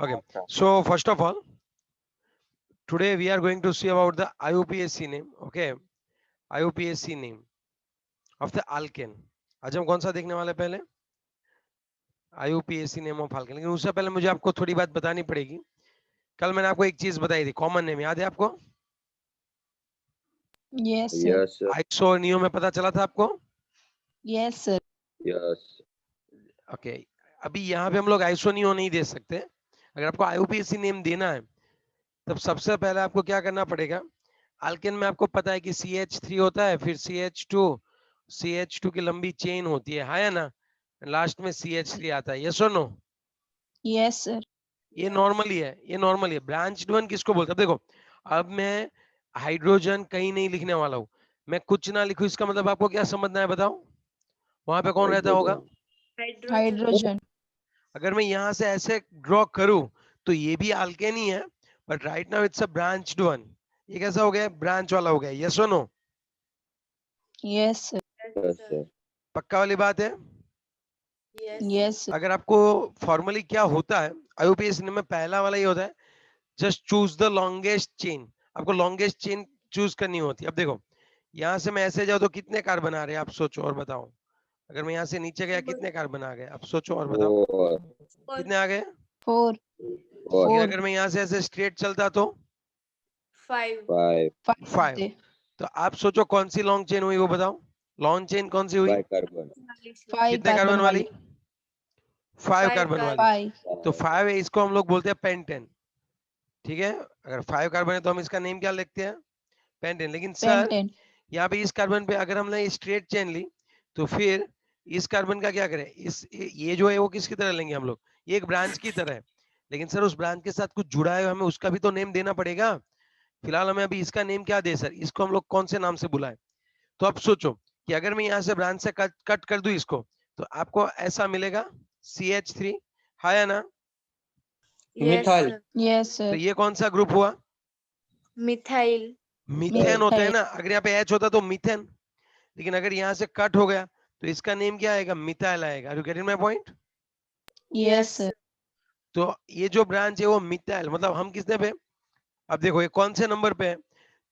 Okay. So first of all, today we are going to see about the IUPAC name. Okay, IUPAC name of the alkane. आज हम कौन सा देखने वाले पहले IUPAC नेम ऑफ alkane. लेकिन उससे पहले मुझे आपको थोड़ी बात बतानी पड़ेगी. कल मैंने आपको एक चीज बताई थी, कॉमन नेम याद है आपको? Yes, sir. Yes, sir. Iso neo में पता चला था आपको? Yes, sir. Yes. ओके. अभी यहाँ पे हम लोग आइसो नियो नहीं दे सकते. अगर आपको IUPAC नेम देना है तब सबसे पहले आपको क्या करना पड़ेगा, अल्केन में आपको पता है कि CH3 होता है, फिर CH2 की लंबी चेन होती है या ना, लास्ट में CH3 आता है. यस और नो? Yes, sir. ये नॉर्मली है, ये नॉर्मली है. ब्रांच्ड वन किसको बोलते हैं? देखो अब मैं हाइड्रोजन कहीं नहीं लिखने वाला हूँ, मैं कुछ ना लिखूं इसका मतलब आपको क्या समझना है बताओ? वहां पे कौन रहता होगा? Hydrogen. अगर मैं यहाँ से ऐसे ड्रॉ करूं तो ये भी अल्केन ही है, but right now it's a branched one. ये कैसा हो गया? ब्रांच वाला हो गया. यस और no? Yes, sir. Yes, sir. पक्का वाली बात है. Yes, sir. अगर आपको फॉर्मली क्या होता है, IUPAC में पहला वाला ये होता है, just choose the longest chain. आपको लॉन्गेस्ट चेन चूज करनी होती है. अब देखो यहाँ से मैं ऐसे जाऊँ तो कितने कार्बन आ रहे हैं आप सोचो और बताओ. अगर मैं यहाँ से नीचे गया कितने कार्बन आ गए आप सोचो और बताओ. 4. कितने आ गए? 4. लेकिन 4. अगर मैं यहाँ से ऐसे स्ट्रेट चलता तो 5. 5. तो आप सोचो कौन सी लॉन्ग चेन हुई वो बताओ. लॉन्ग चेन कौन सी हुई? 5 carbon. 5 कितने कार्बन वाली? 5 कार्बन वाली. 5. तो 5 है, इसको हम लोग बोलते हैं पेंटेन. ठीक है, अगर 5 कार्बन है तो हम इसका नेम क्या लिखते हैं? पेंटेन. लेकिन सर Pentane. यहाँ पे इस कार्बन पे अगर हमने स्ट्रेट चेन ली तो फिर इस कार्बन का क्या करें? ये जो है वो किसकी तरह लेंगे हम लोग? ये एक ब्रांच की तरह है, लेकिन सर उस ब्रांच के साथ कुछ जुड़ा है, हमें उसका भी तो नेम देना पड़ेगा. फिलहाल हमें अभी इसका नेम क्या दे सर? इसको हम लोग कौन से नाम से बुलाएं? तो अब सोचो कि अगर मैं यहाँ से ब्रांच से कट कर दूं इसको तो आपको ऐसा मिलेगा CH3. हाँ या ना? Methyl. Yes, तो sir. ये कौन सा ग्रुप हुआ? मिथाइल. मीथेन होता है ना. अगर यहाँ पे H होता तो मीथेन, लेकिन अगर यहाँ से कट हो गया तो इसका नेम क्या आएगा? मिथाइल आएगा. Are you getting my point? Yes, sir. तो ये जो ब्रांच है वो मिथाइल, मतलब हम किसने पे? अब देखो ये कौन से नंबर पे है,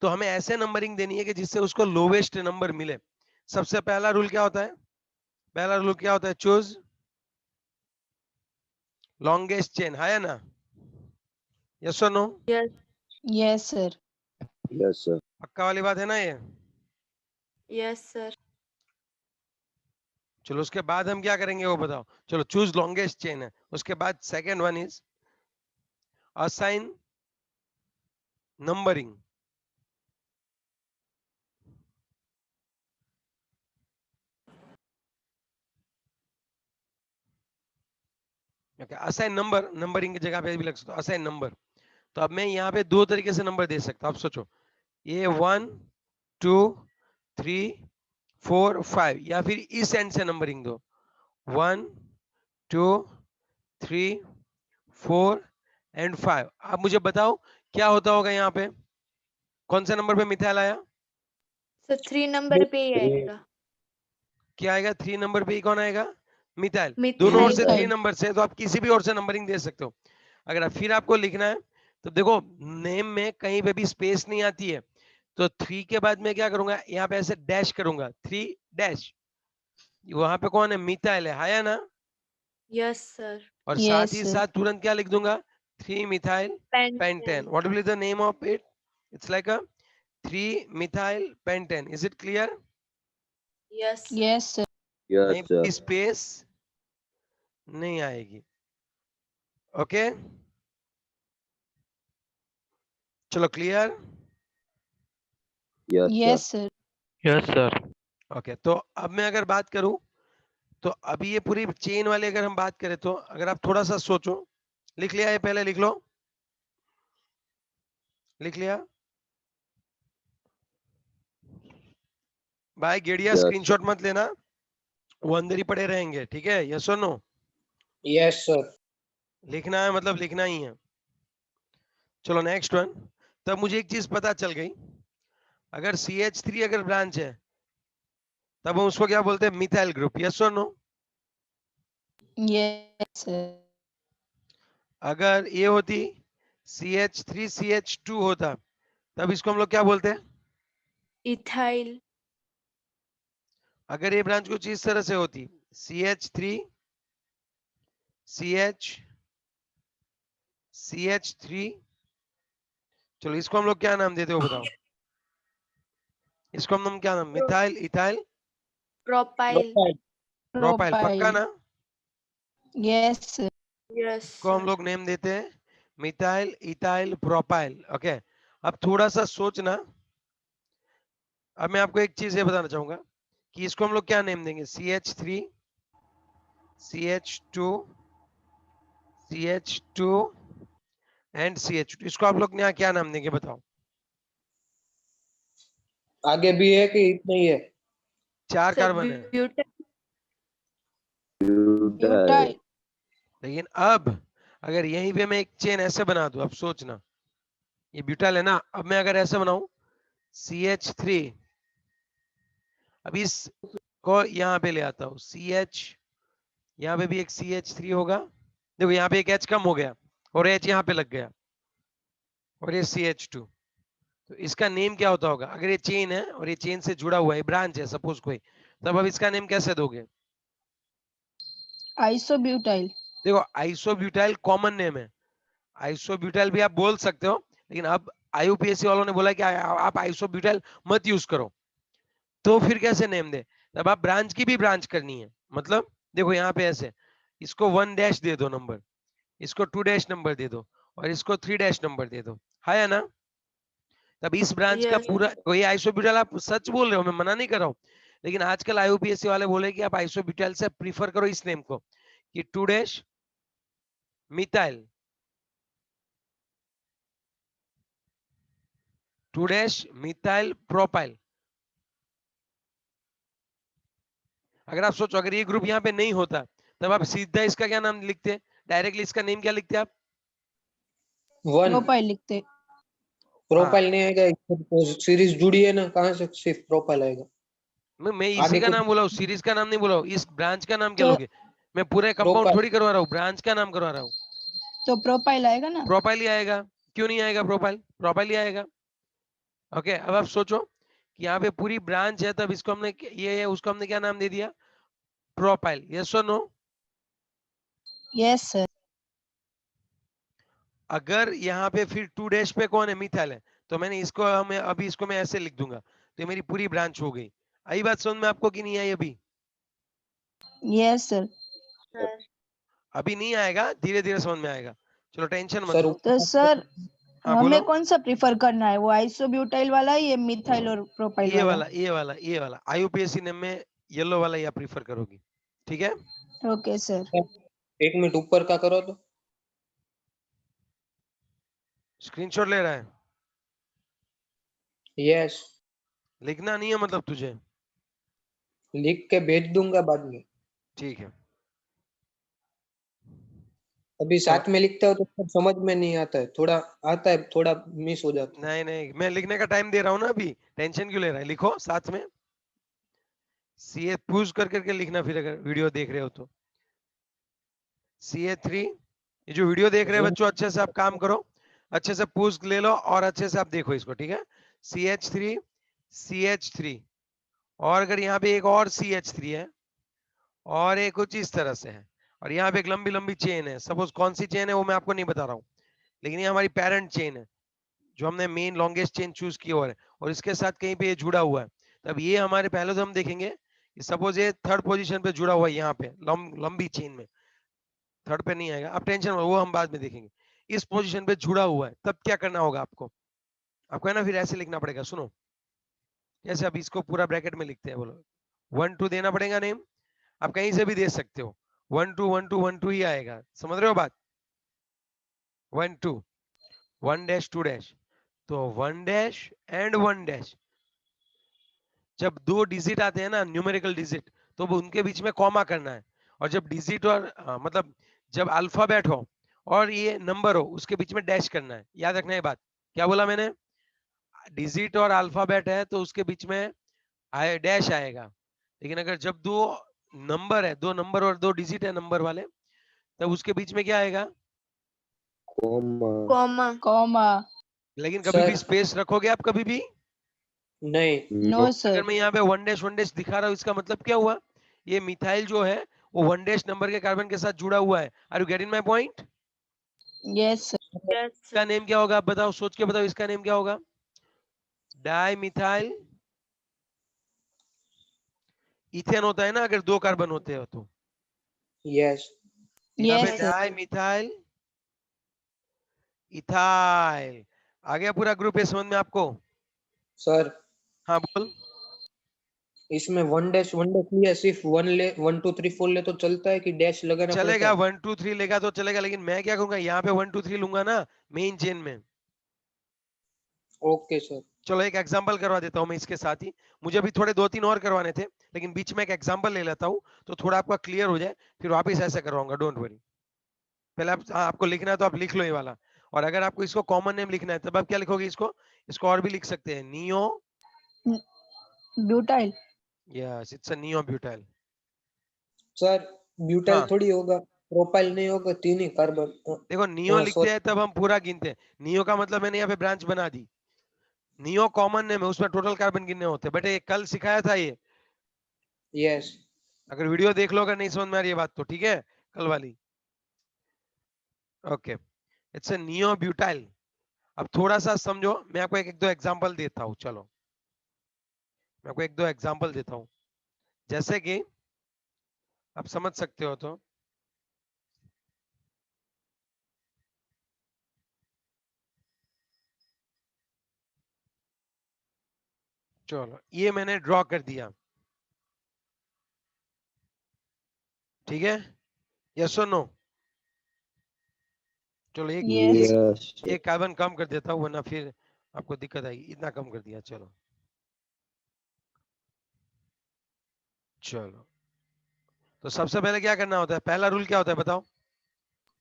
तो हमें ऐसे नंबरिंग देनी है कि जिससे उसको लोवेस्ट नंबर मिले. सबसे पहला रूल क्या होता है? पहला रूल क्या होता है? Choose longest chain. है ना? यस और no? Yes, sir. Yes, sir. पक्का वाली बात है ना ये? Yes sir. चलो उसके बाद हम क्या करेंगे वो बताओ. चलो चूज लॉन्गेस्ट चेन है, उसके बाद second one is assign numbering. Okay, assign number. Numbering की जगह पे भी लग सकता है असाइन नंबर. तो अब मैं यहाँ पे दो तरीके से नंबर दे सकता हूँ. आप सोचो ये 1 2 3 4 5, या फिर इस एंड से नंबरिंग दो 1 2 3 4 एंड 5. अब मुझे बताओ क्या होता होगा यहाँ पे? कौन से नंबर पे मिथाइल आया? सर 3 नंबर पे ही आएगा. क्या आएगा? 3 नंबर पे ही कौन आएगा? मिथाइल. मिथाइल. दोनों ओर से मिथाइल. 3 नंबर से, तो आप किसी भी ओर से नंबरिंग दे सकते हो. अगर फिर आपको लिखना है तो देखो नेम में कहीं पे भी स्पेस नहीं आती है, तो 3 के बाद मैं क्या करूंगा? यहाँ पे ऐसे डैश करूंगा, 3 डैश. वहां पे कौन है? मिथाइल है या ना? Yes sir. और Yes, साथ ही sir. साथ तुरंत क्या लिख दूंगा? 3 methyl pentane. What will be the name of it? It's like a 3 methyl pentane. Is it clear? Yes. Yes, sir. नहीं, Yes, sir. स्पेस नहीं आएगी. ओके, चलो clear. Yes, Yes, sir. sir. Yes sir. Okay, तो अब मैं अगर बात करूं तो अभी ये पूरी चेन वाली अगर हम बात करें तो अगर आप थोड़ा सा सोचो. लिख लिया है? पहले लिख लो. लिख लिया भाई? गेड़िया Yes. स्क्रीनशॉट मत लेना, वो अंदर ही पड़े रहेंगे. ठीक है? यस और नो? Yes, sir. लिखना है मतलब लिखना ही है. चलो नेक्स्ट वन. तब मुझे एक चीज पता चल गई, अगर CH3 अगर ब्रांच है तब हम उसको क्या बोलते हैं? Methyl group. यस और नो? Yes, sir. अगर ये होती CH3CH2 होता, तब इसको हम लोग क्या बोलते हैं? Ethyl. अगर ये ब्रांच कुछ इस तरह से होती, CH3 चलो इसको हम लोग क्या नाम देते हो बताओ? इसको हम क्या नाम? Methyl, ethyl, Propyl. Propyl. Propyl, पक्का ना? Yes, sir. Yes, को हम sir. लोग नेम देते हैं मिथाइल, इथाइल, प्रोपाइल। ओके, अब थोड़ा सा सोचना। अब मैं आपको एक चीज ये बताना चाहूंगा कि इसको हम लोग क्या नेम देंगे? CH3, CH2, CH2 and CH2। इसको आप लोग यहाँ क्या नाम देंगे बताओ? आगे भी है कि इतना ही है? 4 Sir, कार्बन है, butyl. Butyl. लेकिन अब अगर यहीं पे मैं एक चेन ऐसे बना दूं, अब सोचना, ये ब्यूटाइल है ना, अब मैं अगर ऐसे बनाऊं CH3, अब इस को यहाँ पे ले आता हूँ CH, यहाँ पे भी एक CH3 होगा। देखो यहाँ पे एक H कम हो गया और H यहाँ पे लग गया, और ये CH2। तो इसका नेम क्या होता होगा? अगर ये चेन है और ये चेन से जुड़ा हुआ है, ब्रांच है सपोज कोई, तब अब इसका नेम कैसे दोगे? Isobutyl. देखो आइसोब्यूटाइल कॉमन नेम है, आइसोब्यूटाइल भी आप बोल सकते हो, लेकिन अब IUPAC वालों ने बोला कि आप आइसोब्यूटाइल मत यूज करो, तो फिर कैसे नेम दे? तब आप ब्रांच की भी ब्रांच करनी है। मतलब देखो यहाँ पे ऐसे, इसको 1 डैश दे दो नंबर, इसको 2 डैश नंबर दे दो, और इसको 3 डैश नंबर दे दो, है ना? तब इस ब्रांच का Yes. पूरा कोई आइसोब्यूटाइल, आप सच बोल रहे हो, मैं मना नहीं कर रहा हूँ, लेकिन आजकल IUPAC वाले बोले कि आप आइसोब्यूटाइल से प्रीफर करो इस नेम को, कि 2 dash methyl, 2 dash methyl propyl. अगर आप सोचो, अगर ये ग्रुप यहाँ पे नहीं होता, तब आप सीधा इसका क्या नाम लिखते? डायरेक्टली इसका नेम क्या लिखते आप? 1 Propyl लिखते. हाँ, प्रोपाइल नहीं आएगा, सीरीज जुड़ी है ना, कहाँ से सिर्फ प्रोपाइल आएगा? मैं इसी आगे का कुछ नाम बोला हूँ, सीरीज का नाम नहीं बोला हूँ, इस ब्रांच का नाम क्या तो लोगे? मैं पूरे कंपाउंड प्रोपाइल। थोड़ी करवा रहा हूँ, ब्रांच का नाम करवा रहा हूँ। तो प्रोपाइल आएगा ना. प्रोपाइल ही आएगा। क्यों नहीं आएगा? प्रोपाइल, प्रोपाइल ही आएगा। ओके, अब आप सोचो कि यहाँ पे पूरी ब्रांच है, तब इसको हमने ये उसको हमने क्या नाम दे दिया? प्रोपाइल। यस और नो? Yes, sir. अगर यहाँ पे फिर 2 डैश पे कौन है? मिथाइल है, तो मैंने इसको हमें अभी इसको मैं ऐसे लिख दूंगा, तो ये मेरी पूरी ब्रांच हो गई। आई बात समझ में आपको कि नहीं आई अभी? Yes, sir. Sir. अभी नहीं आएगा, धीरे धीरे समझ में आएगा। चलो टेंशन मत सर लो। तो सर हाँ हमें बोलो। कौन सा प्रिफर करना है, वो आइसोब्यूटाइल वाला, ये मिथाइल और प्रोपाइल ये वाला? वाला, ये वाला, ये वाला IUPAC नेम में येलो वाला या प्रीफर करोगी? ठीक है, ओके सर. 1 मिनट ऊपर का करो तो। स्क्रीनशॉट ले रहा है? यस, लिखना नहीं है मतलब तुझे? लिख के भेज दूंगा बाद में। ठीक है, अभी चलो। साथ में लिखता हो तो सब समझ में नहीं आता है, थोड़ा आता है, थोड़ा मिस हो जाता नहीं नहीं, मैं लिखने का टाइम दे रहा हूँ ना, अभी टेंशन क्यों ले रहा है? लिखो साथ में, CA पूछ कर करके लिखना, फिर अगर वीडियो देख रहे हो तो। CA3, ये जो वीडियो देख है। रहे हैं जूम। बच्चों, अच्छे से आप काम करो, अच्छे से पूछ ले लो और अच्छे से आप देखो इसको, ठीक है? CH3, CH3, और अगर यहाँ पे एक और CH3 है, और एक कुछ इस तरह से है, और यहाँ पे एक लंबी लंबी चेन है, सपोज कौन सी चेन है वो मैं आपको नहीं बता रहा हूँ, लेकिन ये हमारी पेरेंट चेन है, जो हमने मेन लॉन्गेस्ट चेन चूज की और इसके साथ कहीं पे ये जुड़ा हुआ है, तब ये हमारे पहले तो हम देखेंगे कि सपोज ये थर्ड पोजीशन पे जुड़ा हुआ है, यहाँ पे लंबी चेन में, थर्ड पे नहीं आएगा, अब टेंशन, वो हम बाद में देखेंगे। इस पोजीशन पे जुड़ा हुआ है, तब क्या करना होगा आपको? आपको है ना, फिर ऐसे लिखना पड़ेगा, सुनो, जैसे अब इसको पूरा ब्रैकेट में लिखते हैं, बोलो 1 2 देना पड़ेगा नेम, आप कहीं से भी दे सकते हो, 1 2 1 2 1 2 ही आएगा, समझ रहे हो बात? 1 2 1 डैश 2 डैश, तो 1 डैश एंड 1 डैश, जब 2 डिजिट आते हैं ना, न्यूमेरिकल डिजिट, तो वो उनके बीच में कॉमा करना है, और जब डिजिट और मतलब जब अल्फाबेट हो और ये नंबर हो, उसके बीच में डैश करना है, याद रखना ये बात। क्या बोला मैंने? डिजिट और अल्फाबेट है तो उसके बीच में डैश आएगा, लेकिन अगर जब 2 नंबर है, 2 नंबर और 2 डिजिट है नंबर वाले, तब उसके बीच में क्या आएगा? comma, कॉमा लेकिन कभी भी सर स्पेस रखोगे आप कभी भी? नहीं। नो अगर सर मैं यहाँ पे वन डैश दिखा रहा हूँ, इसका मतलब क्या हुआ? ये मिथाइल जो है वो वन डैश नंबर के कार्बन के साथ जुड़ा हुआ है। Are you getting my point? Yes sir Yes, इसका sir. नेम क्या होगा? आप बताओ, सोच के बताओ, इसका नेम क्या होगा? डाई मिथाइल इथेन होता है ना, अगर दो कार्बन होते हैं तो। यस यहाँ पे yes sir di methyl ethyl. आ गया पूरा ग्रुप ये समझ में आपको? सर, हाँ बोल। इसमें वन डैश लिया, सिर्फ 1 2 3 4 ले तो चलता है कि डैश लगाना पड़ता चलेगा, है? 1 2 3 लेगा तो चलेगा, लेकिन मैं क्या करूंगा, यहाँ पे 1 2 3 लूंगा ना मेन चेन में। Okay sir. चलो एक एग्जांपल करवा देता हूँ मैं इसके साथ ही। मुझे अभी थोड़े 2 3 और करवाने थे, लेकिन बीच में एक एग्जांपल ले लेता हूँ तो थोड़ा आपका क्लियर हो जाए, फिर वापस ऐसे करवाऊंगा, डोंट वरी। पहले आप, आपको लिखना है तो आप लिख लो ये वाला। और अगर आपको इसको कॉमन नेम लिखना है तब आप क्या लिखोगे? इसको और भी लिख सकते हैं, neo. Butyl yes, it's a neo butyl. Sir butyl हाँ थोड़ी होगा, प्रोपाइल नहीं होगा, 3 ही कार्बन। देखो, नियो लिखते सॉरी। हैं तब हम पूरा गिनते हैं। नियो का मतलब मैंने यहाँ पे ब्रांच बना दी। नियो कॉमन नेम है, उसमें टोटल कार्बन गिनने होते हैं। बट ये कल सिखाया था ये, यस अगर वीडियो देख लो, अगर नहीं समझ में आ रही है बात तो ठीक है, कल वाली। Okay, it's a neo butyl. अब थोड़ा सा समझो, मैं आपको एक दो एग्जांपल देता हूँ। चलो मैं आपको एक दो एग्जांपल देता हूँ, जैसे कि आप समझ सकते हो तो। चलो ये मैंने ड्रॉ कर दिया, ठीक है? यस और नो? चलो यस एक कार्बन कम कर देता हूँ, वरना फिर आपको दिक्कत आएगी। इतना कम कर दिया। चलो चलो, तो सबसे पहले क्या करना होता है? पहला रूल क्या होता है बताओ?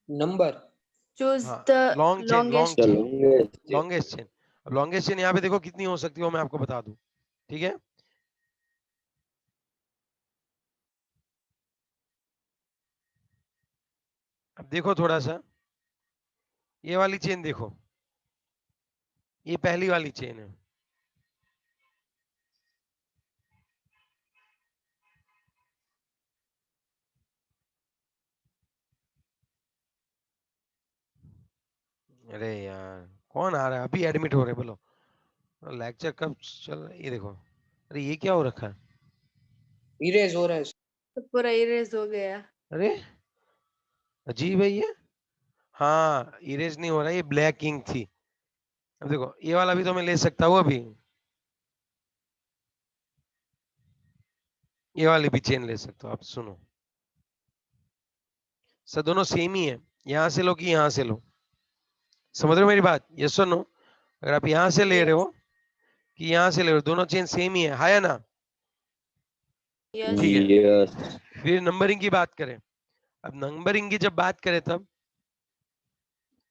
नंबर। Choose हाँ, the long chain, long longest. Chain, longest chain. अब लॉन्गेस्ट चेन यहाँ पे देखो कितनी हो सकती है, वो मैं आपको बता दूं, ठीक है? अब देखो थोड़ा सा, ये वाली चेन देखो, ये पहली वाली चेन है। अरे यार, कौन आ रहा है? अभी एडमिट हो रहे, बोलो। लेक्चर कब चल रहा है? ये देखो, अरे ये क्या हो रखा है? इरेज हो रहा है। तो पूरा erase हो गया. अरे अजीब है ये। हाँ, इरेज नहीं हो रहा, ये ब्लैक इंक थी। अब देखो, ये वाला भी तो मैं ले सकता हूँ अभी, ये वाली भी चेन ले सकता हूँ। आप सुनो, सर दोनों सेम ही है, यहाँ से लो कि यहाँ से लो, समझ रहे हो मेरी बात? यस सुनो, अगर आप यहाँ से ले रहे हो Yes. कि यहाँ से ले रहे हो, दोनों चेन सेम ही है या ना? Yes. ठीक है, यस फिर नंबरिंग की बात करें। अब नंबरिंग की जब बात करें तब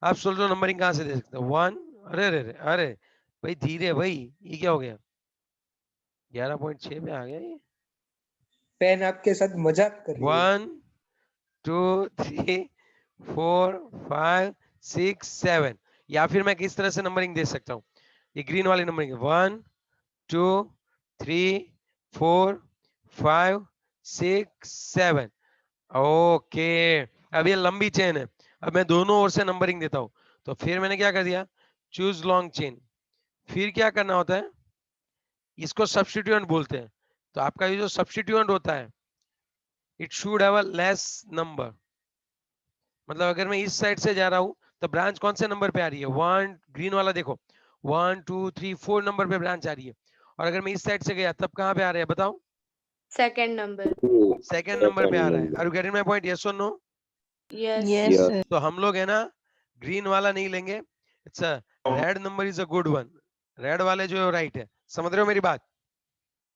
आप सोच लो नंबरिंग कहाँ से दे सकते हो? 1, अरे अरे अरे अरे भाई धीरे भाई, ये क्या हो गया? 11.6 पे आ गया ये। पेन आपके साथ मजाक कर रही है। 1 2 3 4 5 6 7। या फिर मैं किस तरह से नंबरिंग दे सकता हूँ? ये ग्रीन वाली नंबरिंग है, 1 2 3 4 5 6 7। ओके, अब ये लंबी चेन है, अब मैं दोनों ओर से नंबरिंग देता हूं, तो फिर मैंने क्या कर दिया? Choose long chain. फिर क्या करना होता है? इसको सब्स्टिट्यूएंट बोलते हैं। तो आपका ये जो सब्स्टिट्यूएंट होता है, it should have a less number. मतलब अगर मैं इस साइड से जा रहा हूं तो ब्रांच कौन से नंबर पे आ रही है? 1, ग्रीन वाला देखो, 1 2 3 4 नंबर पे ब्रांच आ रही है। और अगर मैं इस साइड से गया तब कहां पे आ रहे हैं बताओ? Second number. सेकंड नंबर पे आ रहा है। Are you getting my point? Yes और no? Yes. Yes yes sir तो हम लोग है ना, ग्रीन वाला नहीं लेंगे। It's a red number is a good one. Red वाले जो राइट है, समझ रहे हो मेरी बात?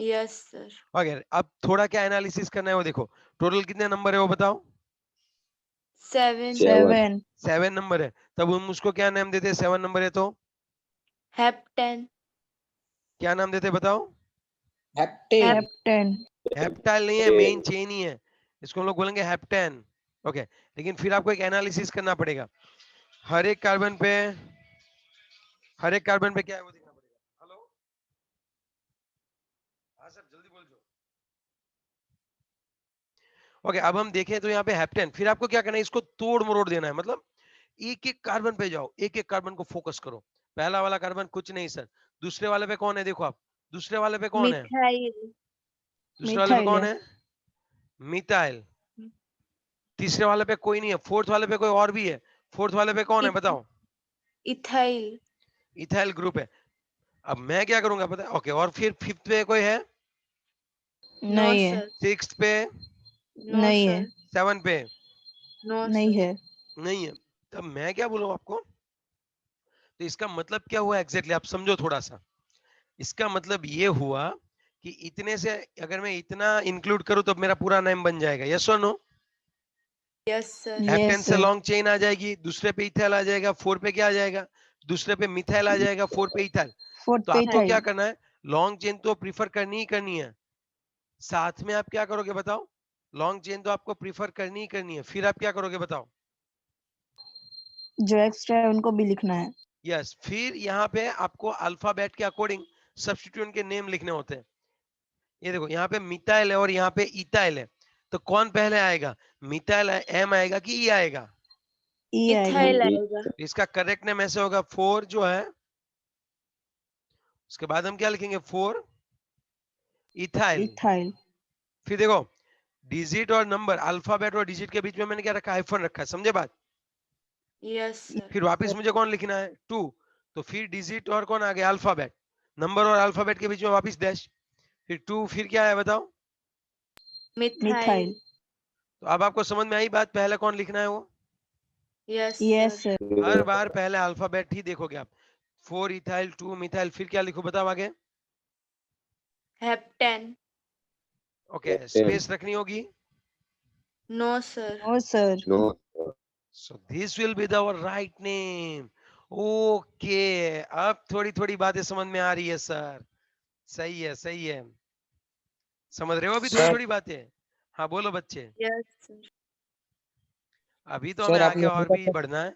Yes, sir. ओके, अब थोड़ा क्या एनालिसिस करना है वो देखो। टोटल कितने नंबर है वो बताओ? 7. 7 7 नंबर है, तब हम उसको क्या नाम देते हैं? 7 नंबर है तो Heptane. क्या नाम देते हैं बताओ? हेप्टेन। Hep. हेप्टेन हेप्टाइल नहीं है, मेन चेन ही है, इसको हम लोग बोलेंगे हेप्टेन। ओके, लेकिन फिर आपको एक एनालिसिस करना पड़ेगा। हर एक कार्बन पे क्या है वो दिखना पड़ेगा। हेलो, हाँ सर जल्दी बोल जो। ओके, अब हम देखें तो यहाँ पे हेप्टेन, फिर आपको क्या करना है, इसको तोड़ मरोड़ देना है, मतलब एक एक कार्बन पे जाओ, एक एक कार्बन को फोकस करो। पहला वाला कार्बन कुछ नहीं सर, दूसरे वाले पे कौन है, देखो आप, दूसरे वाले पे कौन है, मिथाइल दूसरे वाले पे मिथाइल कौन है। है, मिथाइल। तीसरे वाले पे कोई नहीं है, फोर्थ वाले पे कोई और भी है, फोर्थ वाले पे कौन है बताओ, इथाइल इथाइल ग्रुप है। अब मैं क्या करूंगा पता है, ओके, और फिर फिफ्थ पे कोई है, नो नहीं है। सर सिक्स्थ पे, नो नहीं है। सर सेवन पे नो नहीं सर है। नहीं है। तब मैं क्या बोलूं आपको, तो इसका मतलब क्या हुआ एग्जैक्टली आप समझो थोड़ा सा। इसका मतलब ये हुआ कि इतने से अगर मैं इतना इंक्लूड करूं तो मेरा पूरा नेम बन जाएगा, यस और no. Yes sir heptane yes से सर। लॉन्ग चेन आ जाएगी, दूसरे पे इथाइल आ जाएगा, फोर पे क्या आ जाएगा, दूसरे पे मिथाइल आ जाएगा, फोर पे इथाइल। फोर्थ तो पे आपको क्या इथाइल। करना है, लॉन्ग चेन तो प्रीफर करनी ही करनी है, साथ में आप क्या करोगे बताओ, लॉन्ग चेन तो आपको प्रीफर करनी ही करनी है, फिर आप क्या करोगे बताओ, जो एक्स्ट्रा है उनको भी लिखना है। यस, फिर यहाँ पे आपको अल्फाबेट के अकॉर्डिंग सब्स्टिट्यूएंट के नेम लिखने होते हैं। ये देखो यहाँ पे मिथाइल है और यहाँ पे इथाइल है, तो कौन पहले आएगा, मिथाइल एम आएगा कि ई आएगा, ई आएगा। इथाइल E आएगा इसका करेक्ट नेम ऐसे होगा, फोर जो है, उसके बाद हम क्या लिखेंगे, फोर इथाइल। इथाइल। फिर देखो डिजिट और नंबर, अल्फाबेट और डिजिट के बीच में मैंने क्या रखा, हाइफन रखा है, समझे बात। यस सर फिर वापस मुझे कौन लिखना है, टू, तो फिर डिजिट और कौन आ गया, अल्फाबेट, नंबर और अल्फाबेट के बीच में वापस डैश, फिर टू, फिर क्या है बताओ, मिथाइल मिथाइल। तो अब आपको समझ में आई बात, पहले कौन लिखना है वो, यस यस सर सर। हर बार पहले अल्फाबेट ही देखोगे आप, फोर इथाइल, टू मिथाइल, फिर क्या लिखो बताओ आगे, हेप्टेन ओके, स्पेस रखनी होगी, no sir no sir. No. So this will be the right name. Okay, अब थोड़ी थोड़ी बातें समझ में आ रही है सर, सही है सही है, समझ रहे हो अभी थोड़ी सर थोड़ी बातें। हाँ बोलो बच्चे, यस सर अभी तो हमें सर आगे आपने और बोला भी था बढ़ना है।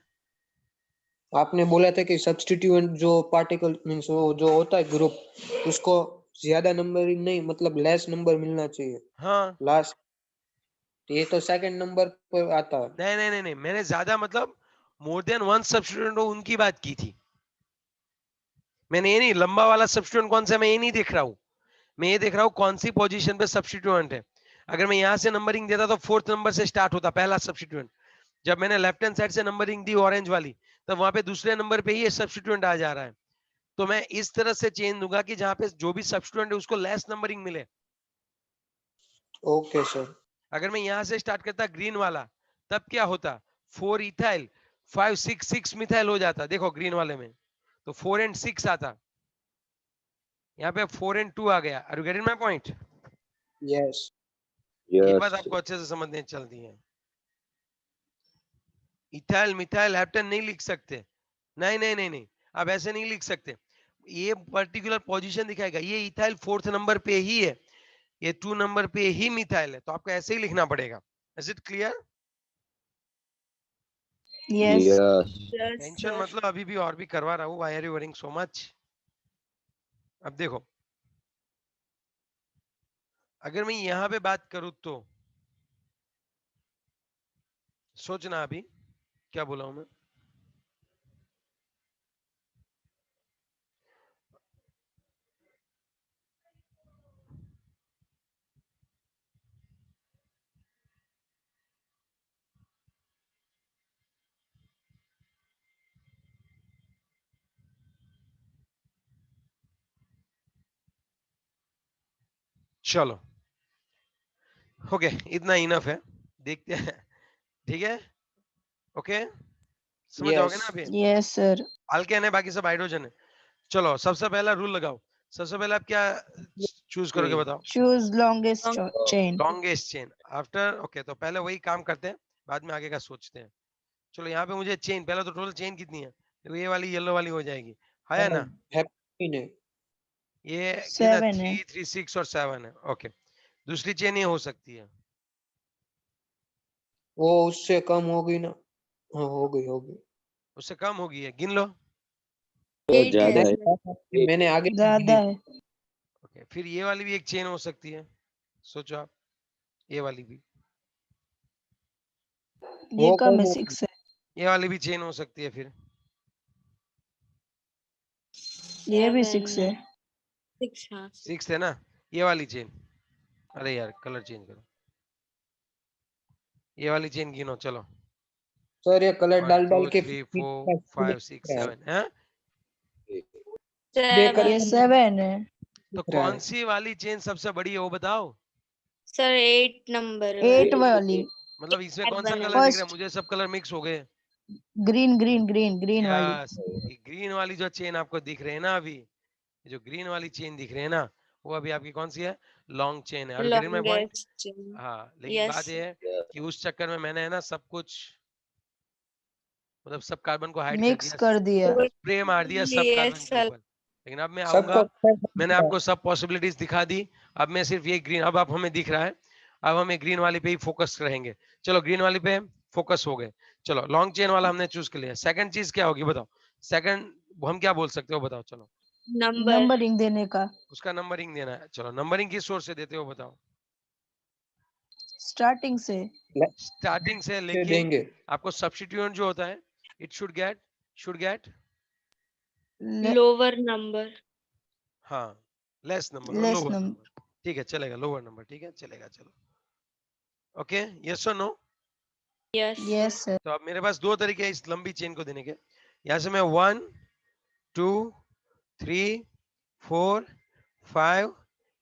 आपने बोला था कि सब्स्टिट्यूएंट जो पार्टिकल मींस वो जो होता है ग्रुप उसको ज्यादा नंबर नहीं मतलब लेस नंबर मिलना चाहिए हाँ, लास्ट। ये तो सेकंड नंबर पर आता है। नहीं नहीं नहीं नहीं, मैंने ज्यादा मतलब मोर देन वन सब्स्टिट्यूएंट हो उनकी बात की थी, मैंने ये नहीं लंबा वाला सब्स्टिट्यूएंट कौन सा है, मैं ये नहीं देख रहा हूँ, मैं ये देख रहा हूँ कौन सी पोजीशन पे सब्स्टिट्यूएंट है। अगर मैं यहाँ से नंबरिंग देता तो फोर्थ नंबर से स्टार्ट होता पहला सब्स्टिट्यूएंट, जब मैंने लेफ्ट हैंड साइड से नंबरिंग दी ऑरेंज वाली, तब वहां पे दूसरे नंबर पे ही ये सब्स्टिट्यूएंट आ जा रहा है। तो मैं इस तरह से चेंज दूंगा कि जहां पे जो भी सब्स्टिट्यूएंट है उसको लेस नंबरिंग मिले। Okay sir. अगर मैं यहां से स्टार्ट करता ग्रीन वाला, तब क्या होता, four ethyl, five six, six methyl हो जाता, देखो ग्रीन वाले में तो फोर एंड सिक्स आता, यहाँ पे फोर एंड टू आ गया। Are you getting my point, yes ये Yes. बात आपको अच्छे से समझने चलती है। इथाइल मिथाइल हेप्टेन नहीं लिख सकते, नहीं नहीं नहीं नहीं, आप ऐसे नहीं लिख सकते, ये पर्टिकुलर पोजीशन दिखाएगा, ये इथाइल फोर्थ नंबर पे ही है, ये टू नंबर पे ही मिथाइल है, तो आपको ऐसे ही लिखना पड़ेगा। Is it clear, yes. Yes. Yes tension sir मतलब अभी भी और भी करवा रहा हूँ, why are you worrying so much. अब देखो अगर मैं यहां पे बात करूं तो सोचना अभी क्या बोला हूं मैं, चलो ओके, इतना इनफ है, देखते हैं, ठीक है, ओके, समझ जाओगे यस ना अभी, यस सर। अल्केन है बाकी सब हाइड्रोजन है। चलो सबसे पहला रूल लगाओ, सबसे पहले आप क्या चूज करोगे बताओ, choose longest chain. Longest chain after, okay, तो पहले वही काम करते हैं, बाद में आगे का सोचते हैं। चलो यहाँ पे मुझे चेन, पहले तो टोटल चेन कितनी है, तो ये वाली येलो वाली हो जाएगी, है ना, हैप्पी ने ये कितना, 7 है। थ्री थ्री सिक्स और सेवन है, ओके, दूसरी चेन ये हो सकती है, वो उससे कम हो गई ना। हाँ हो गई हो गई। उससे कम होगी है, गिन लो। तो 8 ज्यादा है है। सर। मैंने आगे से ज्यादा गिनी। है। ओके, फिर ये वाली भी एक चेन हो सकती है, सोचो आप, ये वाली भी, ये वो कम कौन है, है? 6 है। ये वाली भी चेन हो सकती है फिर। ये भी 6 है। 6 हाँ sir। 6 है ना, ये वाली चेन, अरे यार कलर चेंज करो, ये वाली चेन गिनो चलो। सर ये कलर 1 डाल 2 डाल के 3 4 5 6 7 है। कलर ये 7 7 है। तो दिख रहा कौन है। सी वाली चेन सबसे बड़ी है वो बताओ। सर 8 नंबर 8 वाली। मतलब इसमें कौन सा बना है। कलर दिख रहा है, फर्स्ट मुझे सब कलर मिक्स हो गए। ग्रीन वाली। यस, ये ग्रीन वाली जो चेन आपको दिख रहे हैं ना अभी, ये जो ग्रीन वाली चेन दिख रही है ना, वो अभी आपकी कौन सी है, लॉन्ग चेन है। Are you getting my point? Longest chain. हाँ, लेकिन बात यस ये है कि उस चक्कर में मैंने है ना सब कुछ, मतलब सब कार्बन को हाइड कर मिक्स दिया, कर दिया। स्प्रे मार दिया सब कार्बन यस के सर। ऊपर। लेकिन अब मैं सबको आऊंगा, मैंने आपको सब पॉसिबिलिटीज दिखा दी, अब मैं सिर्फ ये ग्रीन, अब आप हमें दिख रहा है, अब हमें ग्रीन वाली पे ही फोकस रहेंगे। चलो ग्रीन वाली पे फोकस हो गए। चलो लॉन्ग चेन वाला हमने चूज कर लिया, सेकंड चीज क्या होगी बताओ, सेकंड हम क्या बोल सकते हो बताओ। चलो नंबर नंबरिंग देने का। उसका नंबरिंग देना है, चलो नंबरिंग किस सोर्स से देते हो बताओ। स्टार्टिंग से। स्टार्टिंग से, लेकिन देंगे। आपको सब्स्टिट्यूएंट जो होता है, it should get lower number. हाँ, लेस नंबर और लेस लोअर नंबर। नंबर, ठीक है चलेगा, लोअर नंबर ठीक है चलेगा। चलो ओके, यस और no. Yes yes sir. Sir. तो अब मेरे पास दो तरीके हैं इस लंबी चेन को देने के। यहां से मैं 1 2 3 4 5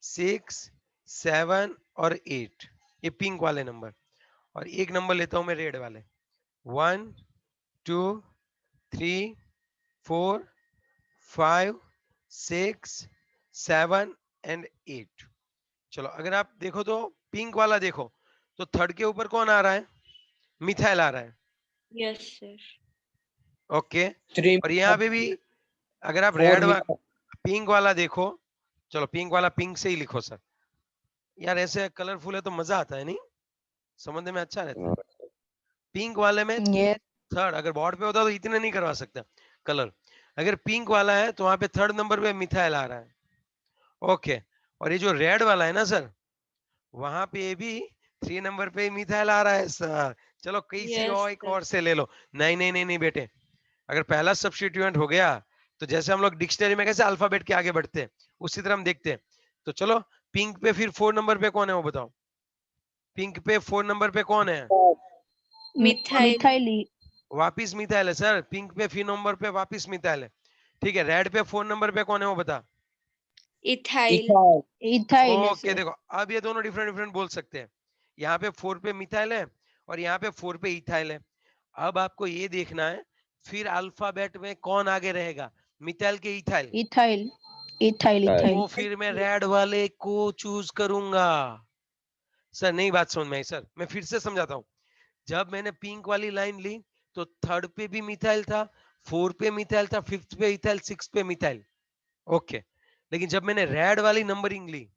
6 7 और 8, ये पिंक वाले नंबर, और एक नंबर लेता हूं मैं रेड वाले, 1 2 3 4 5 6 7 एंड 8। चलो अगर आप देखो तो पिंक वाला देखो, तो थर्ड के ऊपर कौन आ रहा है, मिथाइल आ रहा है। Yes sir. ओके, 3 और यहाँ पे भी अगर आप 4 रेड मीटर। पिंक वाला देखो, चलो पिंक वाला पिंक से ही लिखो सर, यार ऐसे कलरफुल है तो मजा आता है नहीं, समझने में अच्छा रहता है। पिंक वाले में ये थर्ड, अगर बोर्ड पे होता तो इतने नहीं करवा सकता कलर, अगर पिंक वाला है तो वहां पे थर्ड नंबर पे मिथाइल आ रहा है। ओके, और ये जो रेड वाला है ना सर, वहां पे भी 3 नंबर पे मिथाइल आ रहा है सर। चलो किसी यस और एक सर। और से ले लो। नहीं नहीं नहीं नहीं बेटे, अगर पहला सब्स्टिट्यूएंट हो गया तो जैसे हम लोग डिक्शनरी में कैसे अल्फाबेट के आगे बढ़ते हैं, उसी तरह हम देखते हैं। तो चलो पिंक पे फिर 4 नंबर पे कौन है वो बताओ, पिंक पे 4 नंबर पे कौन है, मिथाइल। मिथाइली। वापिस मिथाइल है सर, पिंक पे 3 नंबर पे वापिस मिथाइल है। ठीक है, रेड पे 4 नंबर पे कौन है वो बता। इथाइल। इथाइल है ओके सर। देखो, अब ये दोनों डिफरेंट डिफरेंट बोल सकते हैं, यहाँ पे 4 पे मिथाइल है और यहाँ पे 4 पे इथाइल है। अब आपको ये देखना है फिर अल्फाबेट में कौन आगे रहेगा, मिथाइल के इथाइल, इथाइल। Ethyl ethyl. तो फिर मैं रेड वाले को चूज करूंगा। सर नहीं बात समझ में आई सर, मैं फिर से समझाता हूँ। जब मैंने पिंक वाली लाइन ली तो थर्ड पे भी मिथाइल था, 4 पे मिथाइल था, 5th पे इथाइल, 6 पे मिथाइल। ओके, लेकिन जब मैंने रेड वाली नंबरिंग ली,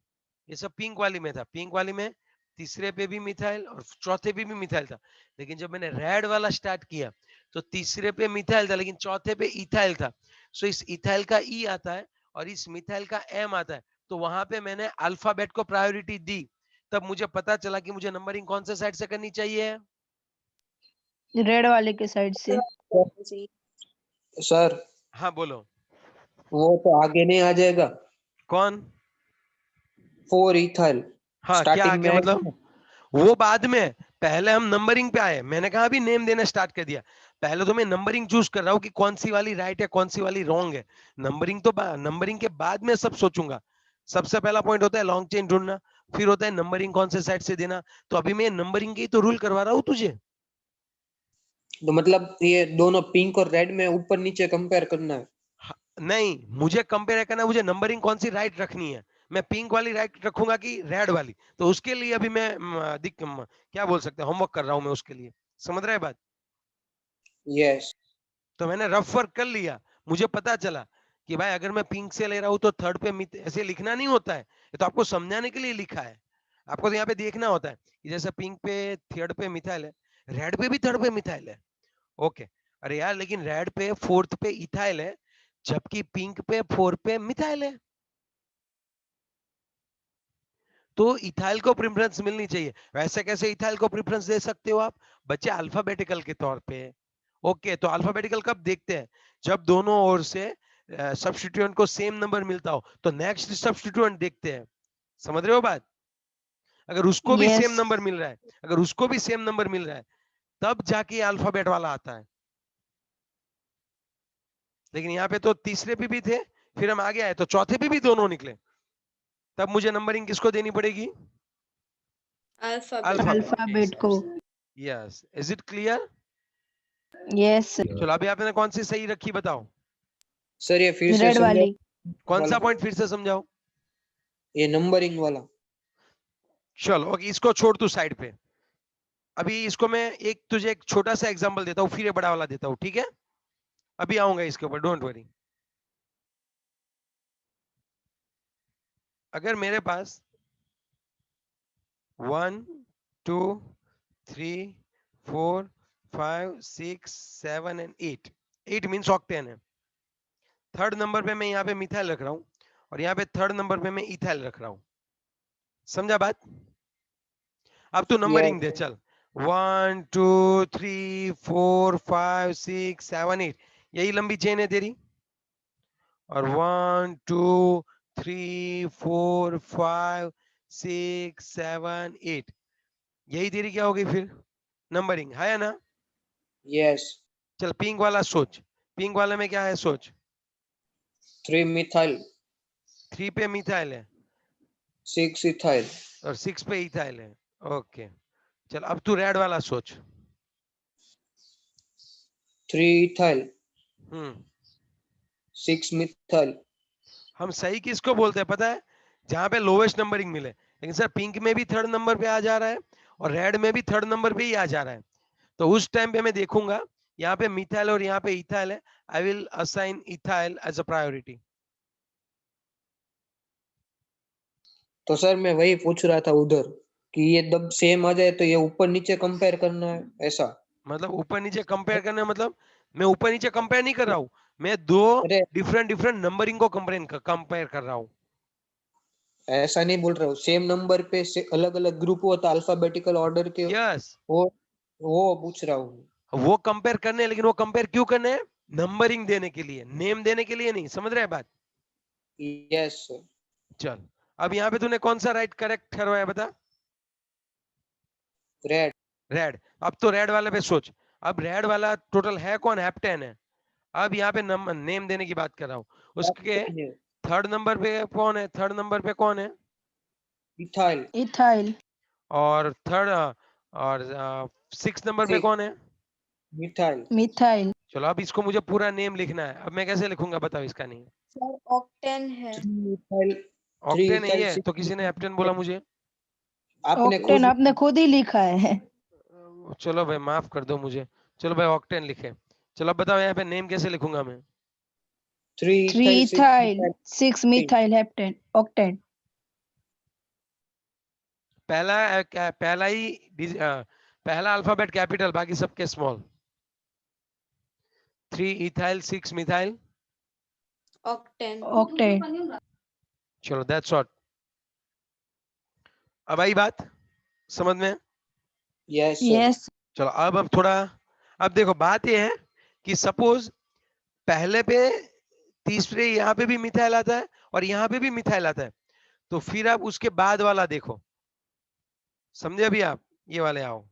ये सब पिंक वाली में था, पिंक वाली में तीसरे पे भी मिथाइल और चौथे पे भी मिथाइल था। लेकिन जब मैंने रेड वाला स्टार्ट किया तो तीसरे पे मिथाइल था लेकिन चौथे पे इथाइल था। सो इस इथाइल का ई आता है और इस मिथाइल का एम आता है, तो वहां पे मैंने अल्फाबेट को प्रायोरिटी दी। तब मुझे पता चला कि मुझे नंबरिंग कौन से साइड से करनी चाहिए। रेड वाले के साइड से। जी। सर हाँ बोलो। वो तो आगे नहीं आ जाएगा। कौन? 4 इथाइल हाँ क्या आ स्टार्टिंग में गया आएगा मतलब, ना। वो बाद में, पहले हम नंबरिंग पे आए, मैंने कहा अभी नेम देना स्टार्ट कर दिया। पहले तो मैं नंबरिंग चूज कर रहा हूँ कि कौन सी वाली राइट है कौन सी वाली रॉन्ग है। नंबरिंग तो नंबरिंग के बाद में सब सोचूंगा। सबसे पहला पॉइंट होता है लॉन्ग चेन ढूंढना, फिर होता है नंबरिंग कौन से साइड से देना। तो अभी मैं नंबरिंग की तो रूल करवा रहा हूँ तुझे। तो मतलब ये दोनों पिंक और रेड में ऊपर नीचे कंपेयर करना है। नहीं, मुझे कंपेयर करना, मुझे नंबरिंग कौन सी राइट रखनी है, मैं पिंक वाली राइट रखूंगा कि रेड वाली, तो उसके लिए अभी मैं क्या बोल सकते हैं, होमवर्क कर रहा हूं मैं उसके लिए। समझ रहे हैं बात? यस। तो मैंने रफ वर्क कर लिया, मुझे पता चला कि भाई अगर मैं पिंक से ले रहा हूं तो थर्ड पे ऐसे लिखना नहीं होता है, ये तो आपको समझाने के लिए लिखा है। आपको तो यहाँ पे देखना होता है कि जैसे पिंक पे थर्ड पे मिथाइल है, रेड पे भी थर्ड पे मिथाइल है। ओके, अरे यार लेकिन रेड पे 4th पे इथाइल है, जबकि पिंक पे 4 पे मिथाइल है। तो इथाइल को प्रेफरेंस मिलनी चाहिए। वैसे कैसे इथाइल को प्रेफरेंस दे सकते हो आप बच्चे? अल्फाबेटिकल के तौर पे। ओके, तो अल्फाबेटिकल कब देखते हैं? जब दोनों ओर से सब्स्टिट्यूएंट को सेम नंबर मिलता हो तो नेक्स्ट सब्स्टिट्यूएंट देखते हैं। समझ रहे हो बात? अगर उसको भी सेम यस नंबर मिल रहा है, अगर उसको भी सेम नंबर मिल रहा है तब जाके अल्फाबेट वाला आता है। लेकिन यहाँ पे तो तीसरे पे भी थे, फिर हम आगे आए तो चौथे पे भी दोनों निकले, तब मुझे नंबरिंग किसको देनी पड़ेगी? Alphabet. अल्फाबेट को। Yes, is it clear? Yes चलो अभी आपने कौन सी सही रखी बताओ? सर ये फिर से रेड समझाओ वाली। कौन सा वाला, पॉइंट फिर से समझाओ? ये नंबरिंग वाला। चलो ओके, इसको छोड़ तू साइड पे। अभी इसको मैं एक तुझे एक छोटा सा एग्जांपल देता हूँ, फिर ये बड़ा वाला देता हूँ, ठीक है? अभी आऊंगा इसके ऊपर, डोंट वरी। अगर मेरे पास 1 2 3 4 5 6 7 एंड 8, 8 मीन्स ऑक्टेन है। थर्ड नंबर पे मैं यहाँ पे मिथाइल रख रहा हूँ और यहाँ पे थर्ड नंबर पे मैं इथाइल रख रहा हूँ। समझा बात? अब तू नंबरिंग दे यस चल। 1 2 3 4 5 6 7 8, यही लंबी चेन है तेरी। और 1 2 3 4 5 6 7 8, यही तेरी क्या होगी फिर? नंबरिंग है या ना? यस। चल पिंक वाला सोच, पिंक वाले में क्या है सोच? 3 मिथाइल, 3 पे मिथाइल है 6 इथाइल, और 6 पे इथाइल है। ओके, चल अब तू रेड वाला सोच। 3 इथाइल, हम्म 6 मिथाइल। हम सही किसको बोलते हैं पता है? जहां पे लोवेस्ट नंबरिंग मिले। लेकिन सर पिंक में भी थर्ड नंबर पे आ जा रहा है और रेड में भी थर्ड नंबर पे ही आ जा रहा है, तो उस टाइम पे मैं देखूंगा यहाँ पे मिथाइल और यहाँ पे इथाइल है, I will assign ethyl as a priority. तो सर मैं वही पूछ रहा था उधर कि ये दब सेम आ जाए तो ये ऊपर नीचे कंपेयर करना है ऐसा। मतलब ऊपर नीचे कंपेयर करना है, मतलब मैं ऊपर नीचे कंपेयर नहीं कर रहा हूँ, मैं दो अरे डिफरेंट डिफरेंट नंबरिंग को कंपेयर कर रहा हूँ। ऐसा नहीं बोल रहा हूँ, सेम नंबर पे से अलग अलग ग्रुप होता अल्फाबेटिकल ऑर्डर के, यस, वो पूछ रहा हूँ। वो कंपेयर करने हैं, लेकिन वो कंपेयर क्यों करने हैं? नंबरिंग देने के लिए, नेम देने के लिए नहीं। समझ रहे हैं बात? Yes sir. चल अब यहाँ पे तूने कौन सा राइट करेक्ट ठहरवाया बता? रेड। रेड। अब तो रेड वाले पे सोच। अब रेड वाला टोटल है कौन? हैप्टेन है। अब यहाँ पे नेम देने की बात कर रहा हूँ। उसके थर्ड नंबर पे कौन है? थर्ड नंबर पे कौन है? इथाइल। इथाइल। और थर्ड और 6 नंबर पे 6 कौन है? मिथाइल। मिथाइल। चलो अब इसको मुझे पूरा नेम लिखना है, अब मैं कैसे लिखूंगा बताओ इसका नेम? सर ऑक्टेन है। 3 इथाइल, 3 ऑक्टेन नहीं इथाइल है 6 तो किसी ने हेप्टेन बोला मुझे। आपने ऑक्टेन खुद। आपने खुद ही लिखा है। चलो भाई माफ कर दो मुझे। चलो भाई ऑक्टेन लिखे। चलो अब बताओ यहाँ पे नेम कैसे लिखूंगा मैं? 3 3 ethyl 6 ethyl methyl. 6 methyl heptane octane. पहला ही पहला अल्फाबेट कैपिटल, बाकी सबके small. 3 ethyl 6 methyl. Octane. Octane. चलो दैट्स ऑट। अब आई बात समझ में? Yes sir. यस चलो अब थोड़ा, अब देखो बात ये है कि सपोज पहले पे तीसरे यहाँ पे भी मिथाइल आता है और यहाँ पे भी मिथाइल आता है, तो फिर आप उसके बाद वाला देखो। समझे अभी आप? ये वाले आओ।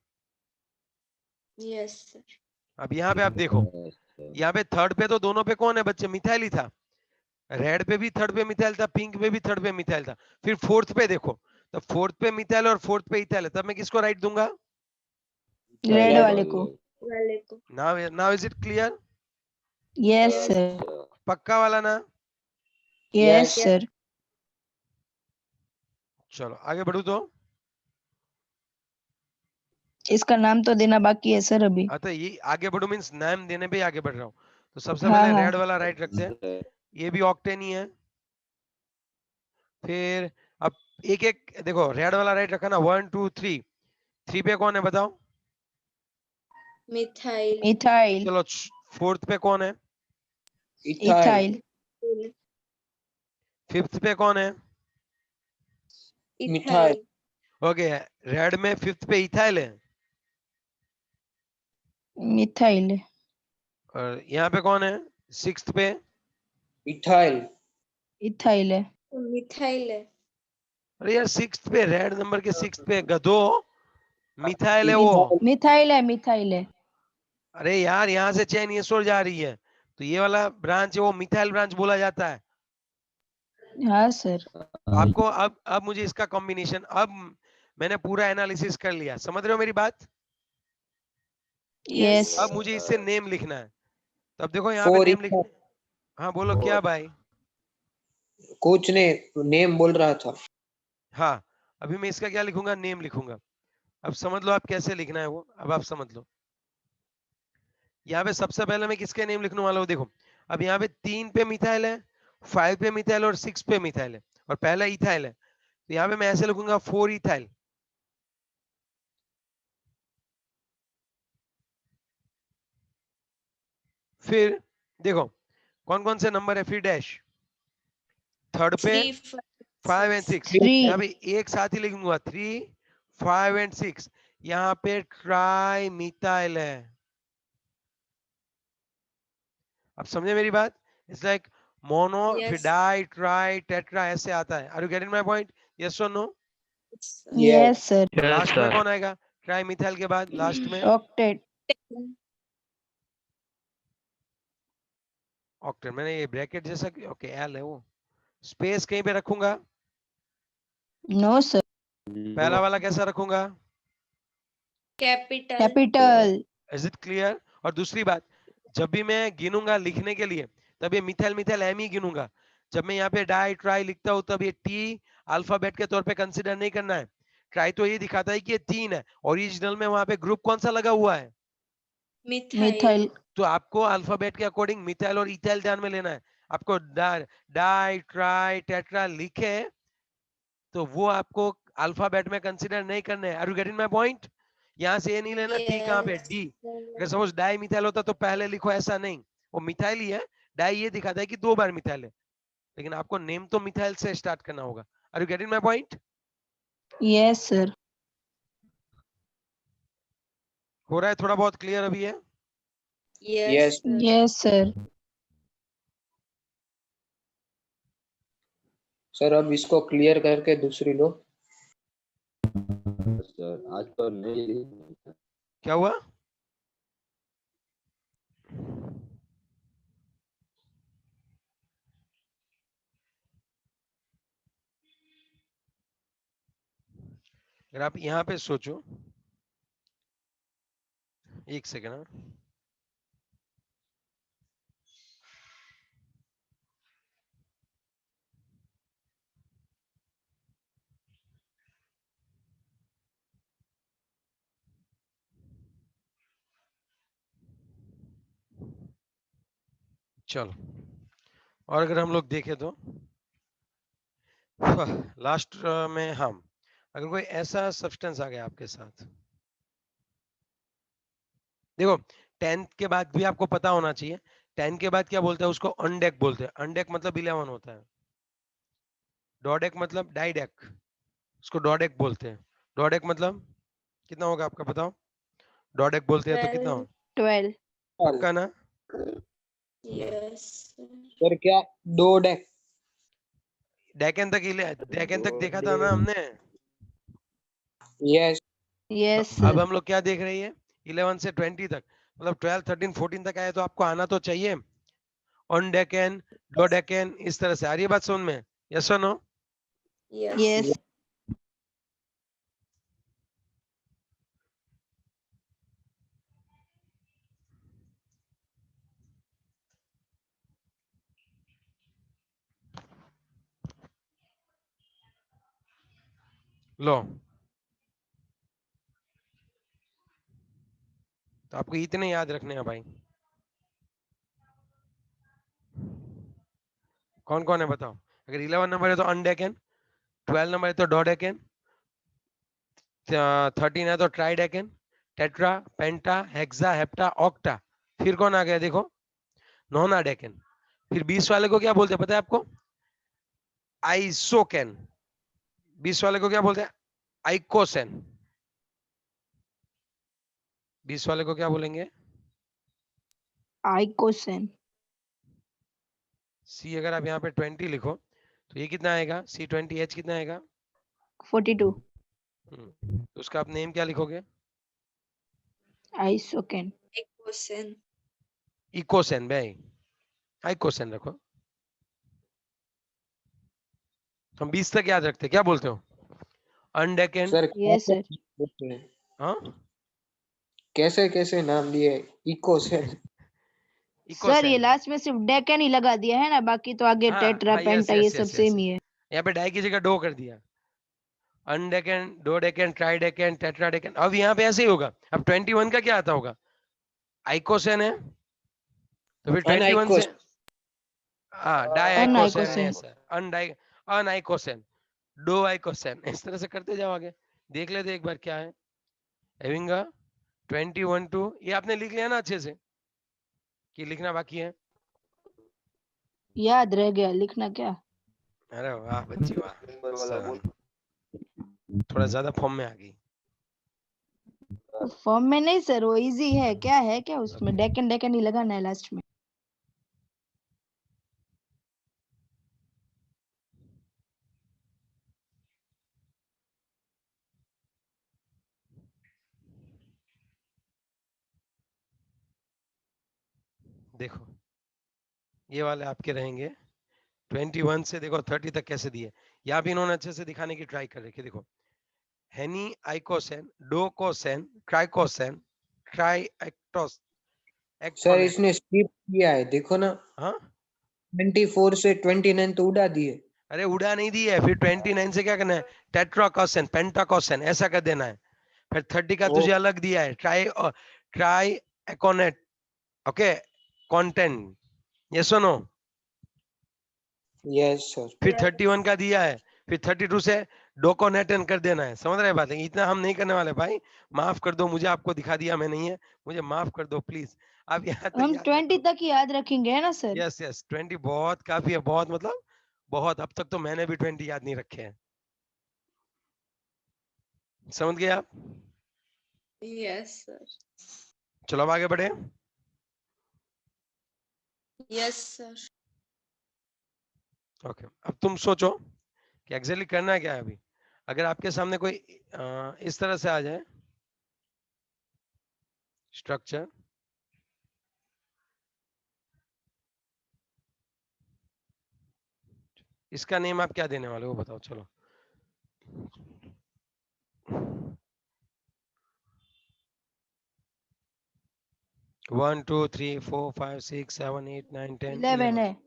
Yes sir. अब यहाँ पे आप देखो, यहाँ पे थर्ड पे तो दोनों पे कौन है बच्चे? मिथाइल ही था। रेड पे भी थर्ड पे मिथाइल था, पिंक पे भी थर्ड पे मिथाइल था। फिर फोर्थ पे देखो, तो फोर्थ पे मिथाइल और फोर्थ पे इथाइल है, तब मैं किसको राइट दूंगा? रेड रेड वाले को। वाले को। Now is it clear? Yes Yes. Sir. पक्का वाला ना? Yes Yes. सर। चलो आगे बढ़ू तो। इसका नाम तो देना बाकी है सर अभी। तो ये आगे बढ़ू मीन्स नाम देने पे ही आगे बढ़ रहा हूँ। तो सबसे हाँ पहले हाँ रेड वाला राइट रखते हैं, ये भी ऑक्टेन ही है। फिर अब एक एक देखो, रेड वाला राइट रखा ना, 1 2 3, 3 पे कौन है बताओ? मिथाइल। मिथाइल। चलो फोर्थ पे कौन है? इथाइल। इथाइल। फिफ्थ पे कौन है? मिथाइल। ओके, रेड में फिफ्थ पे इथाइल है, मिथाइल। और यहाँ पे कौन है सिक्स्थ पे? इथाइल। इथाइल है। मिथाइल है। अरे यार सिक्स्थ पे, रेड नंबर के सिक्स्थ पे गधो, मिथाइल है वो। मिथाइल है। मिथाइल है। अरे यार यहाँ से चेन ये सोर जा रही है, तो ये वाला ब्रांच है वो मिथाइल ब्रांच बोला जाता है। हाँ सर। तो आपको अब मुझे इसका कॉम्बिनेशन, अब मैंने पूरा एनालिसिस कर लिया, समझ रहे हो मेरी बात? यस। अब मुझे इससे नेम लिखना है, तब देखो यहाँ पे फोर नेम लिखने। हाँ बोलो क्या भाई? कोच ने नेम बोल रहा था। हाँ, अभी मैं इसका क्या लिखूंगा? नेम लिखूंगा। अब समझ लो आप कैसे लिखना है वो, अब आप समझ लो। यहाँ पे सबसे पहले मैं किसके नेम लिखने वाला हूँ, देखो अब यहाँ पे 3 पे मिथाइल है, 5 पे मिथाइल और 6 पे मिथाइल है, और पहला इथाइल है, तो यहाँ पे मैं ऐसे लिखूंगा 4 इथाइल। फिर देखो कौन कौन से नंबर है, फिर डैश थर्ड पे 3, 5 एंड 6, 3। यहाँ पे एक साथ ही लिखूंगा 3, 5 एंड 6। यहाँ पे ट्राई मिथाइल है। अब समझे मेरी बात? इट्स लाइक मोनो फिर Yes. डाई ट्राई टेट्रा ऐसे आता है। Are you getting my point? Yes और नो? Yes sir. तो लास्ट में कौन आएगा ट्राई मिथाइल के बाद लास्ट में? ऑक्टेट। ऑक्टेट। मैंने ये ब्रैकेट जैसा, ओके एल है वो, स्पेस कहीं पे रखूंगा? No sir. पहला वाला कैसा रखूंगा? Capital. Capital. Is it clear? और दूसरी बात, जब भी मैं गिनूंगा लिखने के लिए, तब ये मिथाइल मिथाइल एम ही गिनूंगा। जब मैं यहाँ पे डाई ट्राई लिखता हूँ तब ये टी अल्फाबेट के तौर पे कंसिडर नहीं करना है। ट्राई तो ये दिखाता है कि ये 3 है, ओरिजिनल में वहां पे ग्रुप कौन सा लगा हुआ है? मिथाइल। मिथाइल। तो आपको अल्फाबेट के अकॉर्डिंग मिथाइल और इथाइल ध्यान में लेना है। आपको डाई ट्राई टेट्रा लिखे तो वो आपको अल्फाबेट में कंसिडर नहीं करने हैं। Are you getting my point? यहाँ से ये नहीं लेना टी कहाँ पे, Yes. डी। अगर सपोज डाई मिथाइल होता तो पहले लिखो, ऐसा नहीं, वो मिथाइल ही है। डाई ये दिखाता है कि 2 बार मिथाइल है, लेकिन आपको नेम तो मिथाइल से स्टार्ट करना होगा। Are you getting my point? Yes sir. हो रहा है थोड़ा बहुत क्लियर अभी है? Yes. Yes. sir. Yes sir. Sir अब इसको क्लियर करके दूसरी लो। सर आज तो नहीं। क्या हुआ? अगर आप यहाँ पे सोचो, एक सेकेंड। चलो, और अगर हम लोग देखें तो लास्ट में हम, अगर कोई ऐसा सब्सटेंस आ गया आपके साथ, देखो 10 के बाद भी आपको पता होना चाहिए, 10 के बाद क्या बोलते हैं उसको? अनडेक बोलते हैं। अनडेक मतलब 11 होता है। डोडेक मतलब डाइडेक, उसको डोडेक बोलते हैं। डोडेक मतलब कितना होगा आपका बताओ? डोडेक बोलते हैं तो कितना 12. हो? 12। पक्का ना? Yes. sir. सर क्या 2 डेक? डेकन तक डेकन तक देखा था ना हमने। यस। यस अब सर। हम लोग क्या देख रही है? 11 से 20 तक, मतलब 12 13 14 तक आए तो आपको आना तो चाहिए। ऑन डेकन, डो डेकन, इस तरह से। आ रही है बात समझ में? यस और नो? Yes. यस। लो, तो आपको इतने याद रखने हैं भाई। कौन कौन है बताओ? अगर 11 नंबर है तो अनडेकन, 12 नंबर है तो डोडेकन, 13 है तो ट्राइडेकन, टेट्रा, पेंटा, हेक्सा, हेप्टा, ऑक्टा। फिर कौन आ गया देखो, नॉन डेकेन। फिर 20 वाले को क्या बोलते हैं पता है आपको, आइसोकेन। 20 वाले को क्या बोलते हैं, आइकोसेन। 20 वाले को क्या बोलेंगे, आइकोसेन। सी अगर आप यहाँ पे 20 लिखो तो ये कितना आएगा, C20H कितना आएगा, 42 तो उसका आप नेम क्या लिखोगे, आइसोकेन। Ecosen. इकोसेन भाई, आइकोसेन रखो। हम 20 तक याद रखते, क्या बोलते हो, अनडेकेन। Sir yes sir. बोलते हैं? हाँ कैसे कैसे नाम दिए, इको से? सर ये इकोसेन। लास्ट में सिर्फ डेकन ही लगा दिया है ना, बाकी तो आगे हाँ टेट्रा हाँ, यस पेंटा ये यस सब यस यस, सेम ही है। यहाँ पे डाई की जगह डो कर दिया, अनडेकेन, डोडेकेन, ट्राइडेकेन, टेट्राडेकेन। अब यहाँ पे ऐसे ही होगा। अब 21 का क्या आता होगा, आइकोसेन है, तो फिर 21 से अनाइकोस। हाँ डाइकोसेन, अनाइकोसेन। यस अनडाइ अनाइकोसेन, डो आइकोसेन, इस तरह से करते जाओ आगे। देख लेते एक बार क्या है, हैविंग 21 टू, ये आपने लिख लिया ना अच्छे से, कि लिखना बाकी है। याद रह गया, लिखना क्या। अरे वाह बच्ची वाह, नंबर वाला बोल। थोड़ा ज्यादा फॉर्म में आ गई। फॉर्म में नहीं सर, वो इजी है। क्या है क्या उसमें, डेकन डेकन ही लगाना है लास्ट में। देखो ये वाले आपके रहेंगे 21 से, देखो 30 तक कैसे दिए। यहाँ भी इन्होंने अच्छे से दिखाने की ट्राई कर रखी है। देखो हेनी आइकोसेन, डोकोसेन, ट्राइकोसेन, ट्राइएक्टोस, सर एक्टोनेट। इसने स्किप किया है, देखो ना। हाँ 24 से 29 तो उड़ा दिए। अरे उड़ा नहीं दी है, फिर 29 से क्या करना है, टेट्राकोसेन, पेंटाकोसेन ऐसा कर देना है। फिर 30 का ओ तुझे अलग दिया है, ट्राई एकोनेट, ओके, कंटेंट, ये सुनो। Yes sir. फिर 31 का दिया है, फिर 32 से डोकोनेटन कर देना है। समझ रहे बात है, इतना हम नहीं करने वाले भाई, माफ कर दो मुझे, आपको दिखा दिया मैं, नहीं है मुझे माफ कर दो प्लीज। आप यहाँ तक हम याद 20 रखो। तक ही याद रखेंगे है ना सर। यस यस 20 बहुत काफी है, बहुत मतलब बहुत। अब तक तो मैंने भी 20 याद नहीं रखे हैं। समझ गए आप, Yes, sir. चलो अब आगे बढ़े। Yes, sir. ओके अब तुम सोचो कि एग्जैक्टली करना क्या है अभी। अगर आपके सामने कोई इस तरह से आ जाए स्ट्रक्चर, इसका नेम आप क्या देने वाले हो बताओ, चलो। One two three four five six seven eight nine 10 11 11, है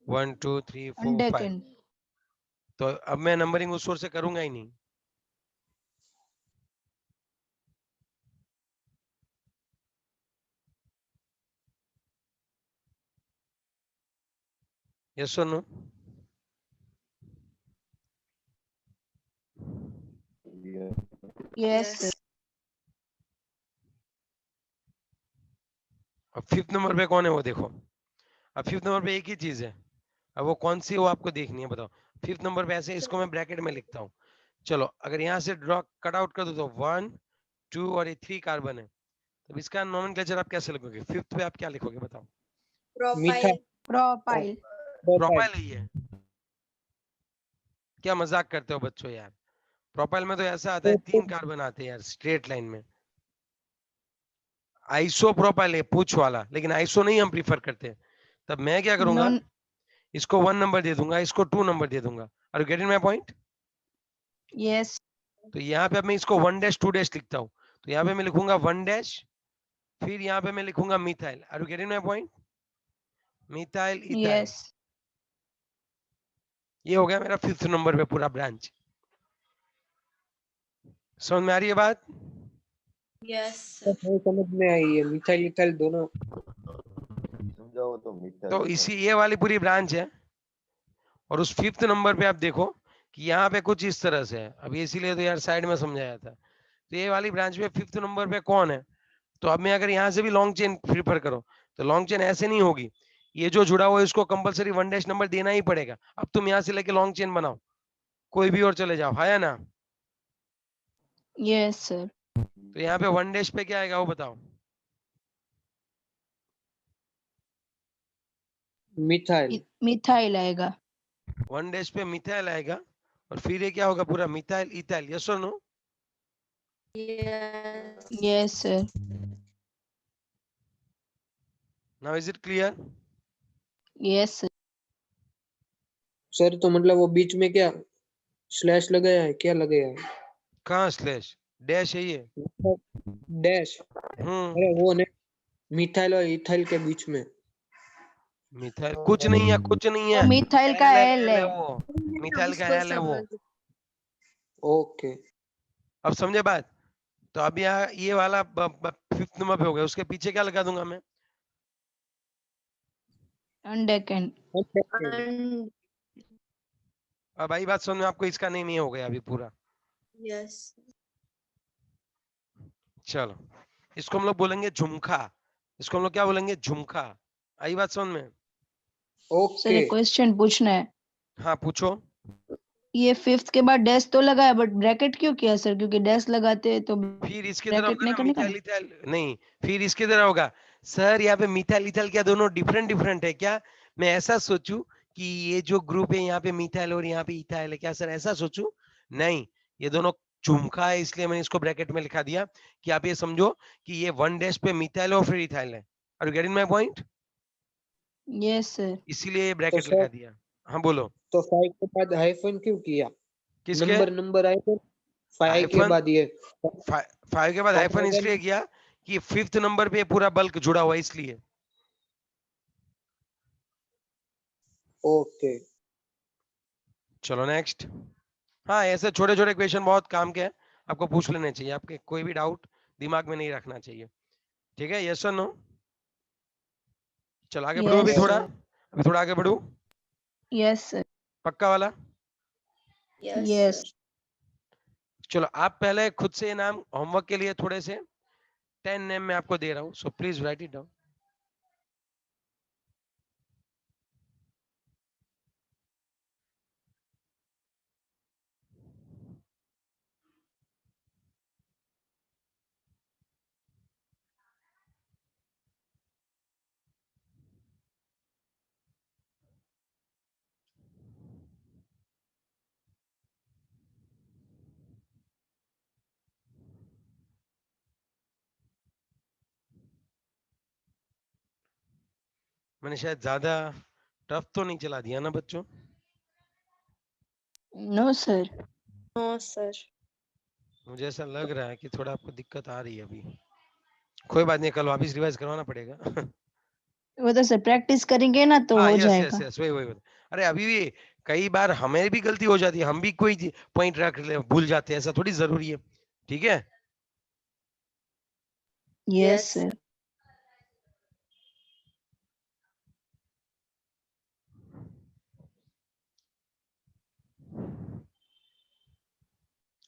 1 2 3 4 5। अनडेकन। तो अब मैं नंबरिंग उस ओर से करूंगा ही नहीं। यस और नो, यस सर। Yes. अब फिफ्थ नंबर पे कौन है वो देखो। अब फिफ्थ नंबर पे एक ही चीज है, अब वो कौन सी है वो आपको देखनी है, बताओ। फिफ्थ नंबर पे ऐसे, इसको मैं ब्रैकेट में लिखता हूँ। चलो अगर यहाँ से ड्रॉ कट आउट कर दो तो 1 2 और ये 3 कार्बन है, तो इसका नोमेनक्लेचर आप कैसे लिखोगे, फिफ्थ पे आप क्या लिखोगे बताओ। मीठा Profile. प्रोपाइल। प्रोपाइल ही है, क्या मजाक करते हो बच्चों यार। प्रोपाइल में तो ऐसा आता है 3 कार्बन आते हैं यार स्ट्रेट लाइन में। आइसो प्रोपाइल है पूछ वाला, लेकिन आइसो नहीं हम प्रीफर करते। तब मैं क्या करूंगा, नॉन। इसको 1 नंबर दे दूंगा, इसको 2 नंबर दे दूंगा। Are you getting my point. Yes. तो यहाँ पे अब मैं इसको 1 डैश 2 डैश लिखता हूँ, तो यहाँ पे मैं लिखूंगा 1 डैश, फिर यहाँ पे मैं लिखूंगा methyl. Are you getting my point, methyl ethyl. Yes. ये हो गया मेरा फिफ्थ नंबर पे पूरा ब्रांच। समझ में आ रही है बात। Yes, sir. समझ में आई है, मिथाइल इथाइल दोनों। समझाओ तो मीठा तो इसी ये वाली पूरी ब्रांच है। और उस फिफ्थ नंबर पे आप देखो कि यहाँ पे कुछ इस तरह से है। अब इसीलिए तो यार साइड में समझाया था। तो ये वाली ब्रांच में फिफ्थ नंबर पे कौन है, तो अब मैं अगर यहाँ से भी लॉन्ग चेन प्रिफर करो तो लॉन्ग चेन ऐसे नहीं होगी, ये जो जुड़ा हुआ है इसको कंपलसरी 1 डैश नंबर देना ही पड़ेगा। अब तुम यहाँ से लेके लॉन्ग चेन बनाओ, कोई भी और चले जाओ, है ना। Yes sir. तो यहाँ पे 1 डैश पे क्या आएगा वो बताओ। मिथाइल। मिथाइल आएगा। 1 डैश पे मिथाइल आएगा और फिर ये क्या होगा पूरा मिथाइल इथाइल, यस और no. Yes. Yes sir. Now is it clear. Yes sir. Sir तो मतलब वो बीच में क्या स्लैश लगाया है, क्या लगाया है? कहाँ स्लैश, डैश है ये। डैश। अरे वो नहीं, मिथाइल और इथाइल के बीच में। मिथाइल कुछ नहीं है, कुछ नहीं वो है, मिथाइल का एल है। वो मिथाइल का उसको एल है वो। समझ- ओके। अब समझे बात। तो अब यहाँ ये वाला 5th नंबर पे हो गया, उसके पीछे क्या लगा दूंगा मैं। अनडेकन। And अब आई बात समझ में आपको, इसका नहीं नहीं हो गया अभी पूरा। yes. चलो इसको हम लोग बोलेंगे झुमका, इसको हम लोग क्या बोलेंगे, झुमका। आई बात समझ में। Sir okay. एक क्वेश्चन पूछना है, हाँ पूछो। ये 5th के बाद डैश तो लगा है बट ब्रैकेट क्यों किया सर? क्योंकि डैश लगाते हैं तो फिर इसके तरह ब्रैकेट होगा नहीं ना करने का मिथाइल ना। इथाइल, नहीं फिर इसके तरह होगा। सर यहाँ पे मिथाइल इथाइल क्या दोनों डिफरेंट डिफरेंट है क्या, मैं ऐसा सोचूं कि ये जो ग्रुप है यहाँ पे मिथाइल और यहाँ पे इथाइल है क्या सर, ऐसा सोचूं। नहीं, ये दोनों झुमका है इसलिए मैंने इसको ब्रैकेट में लिखा दिया कि आप ये समझो कि ये 1 डैश पे मिथाइल और फिर इथाइल है। Are you getting my point. Yes sir. इसीलिए ये तो ब्रैकेट सर लिखा दिया। हाँ बोलो। तो 5 के बाद हाइफन क्यों किया? किसके नंबर आइफन 5 के हाइफन, बाद ये 5 के बाद हाइफन इसलिए किया कि 5th नंबर पे पूरा बल्क जुड़ा हुआ है इसलिए। ओके। चलो नेक्स्ट। हाँ ऐसे छोटे छोटे क्वेश्चन बहुत काम के हैं, आपको पूछ लेने चाहिए, आपके कोई भी डाउट दिमाग में नहीं रखना चाहिए, ठीक है। यस और नो। चलो आगे बढ़ो, अभी यस थोड़ा, सर। अभी थोड़ा आगे बढ़ो। Yes sir. पक्का वाला। Yes, yes. sir. चलो आप पहले खुद से नाम होमवर्क के लिए थोड़े से 10 नेम मैं आपको दे रहा हूँ, so please right it down. मैंने शायद ज्यादा टफ तो नहीं चला दिया ना बच्चों। No sir. No, sir. मुझे ऐसा लग रहा है कि थोड़ा आपको दिक्कत आ रही है अभी। कोई बात नहीं, कल वापस रिवाइज करवाना पड़ेगा। वो तो सर प्रैक्टिस करेंगे ना तो हाँ हो यस यस जाएगा। यस, वही वही। अरे अभी भी कई बार हमें भी गलती हो जाती है, हम भी कोई पॉइंट रख ले भूल जाते हैं, ऐसा थोड़ी जरूरी है, ठीक है। Yes Yes. सर।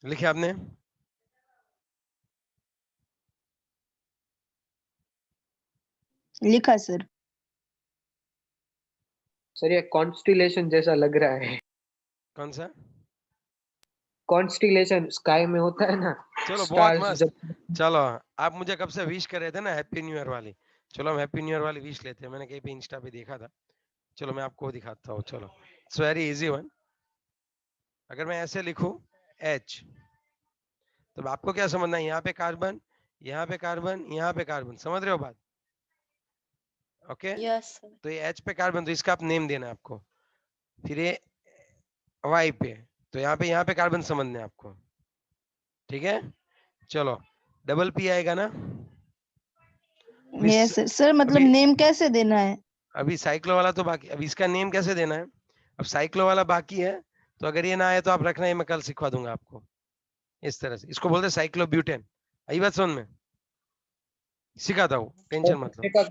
लिखे आपने। लिखा सर। सर ये कॉन्स्टिलेशन जैसा लग रहा है। कौन सा। कॉन्स्टिलेशन स्काई में होता है ना, चलो बहुत स्टार्स मस्त। जब। चलो आप मुझे कब से विश कर रहे थे ना हैप्पी न्यू ईयर वाली, चलो हम हैप्पी न्यू ईयर वाली विश लेते हैं, मैंने कहीं पे इंस्टा पे देखा था। चलो मैं आपको दिखाता हूँ, चलो इट्स वेरी इजी वन। अगर मैं ऐसे लिखूं एच, तो आपको क्या समझना है, यहाँ पे कार्बन, यहाँ पे कार्बन, यहाँ पे कार्बन, समझ रहे हो बात। Okay Yes, sir. तो ये एच पे कार्बन, तो इसका आप नेम देना है आपको। फिर ये वाई पे, तो यहाँ पे कार्बन समझने हैं आपको, ठीक है। चलो डबल पी आएगा ना। Yes sir. सर मतलब अभी नेम कैसे देना है? अभी साइक्लो वाला तो बाकी, अब इसका नेम कैसे देना है। अब साइक्लो वाला बाकी है, तो अगर ये ना आए तो आप रखना, ये मैं कल सिखा दूंगा आपको। इस तरह से इसको बोलते हैं साइक्लोब्यूटेन। आई बात समझ में, सिखाता हूँ, टेंशन मत लो,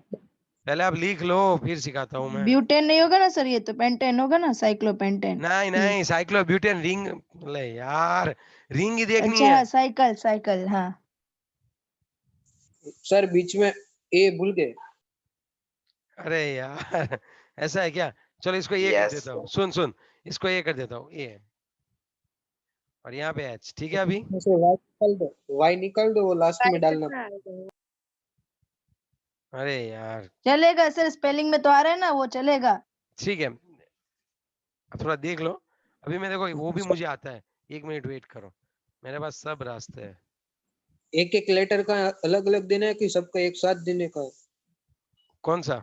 पहले आप लिख लो फिर सिखाता हूँ मैं। ब्यूटेन नहीं होगा ना सर, ये तो पेंटेन होगा ना, साइक्लोपेंटेन। नहीं नहीं साइक्लोब्यूटेन रिंग, ले यार रिंग ही देखनी अच्छा है। हाँ, साइकिल साइकिल हाँ। सर बीच में ए भूल गए। अरे यार ऐसा है क्या? चलो इसको ये कर Yes, देता हूँ, सुन सुन, इसको ये कर देता हूँ, ये और यहाँ पे एच, ठीक है? अभी इसमें से वाई निकाल दो, वो लास्ट में डालना। अरे यार चलेगा सर, स्पेलिंग में तो आ रहा है ना, वो चलेगा। ठीक है, अब थोड़ा देख लो। अभी मैं देखो वो भी मुझे आता है, 1 मिनट वेट करो, मेरे पास सब रास्ते हैं। एक एक लेटर का अलग अलग देना है कि सबका एक साथ देने का है? कौन सा?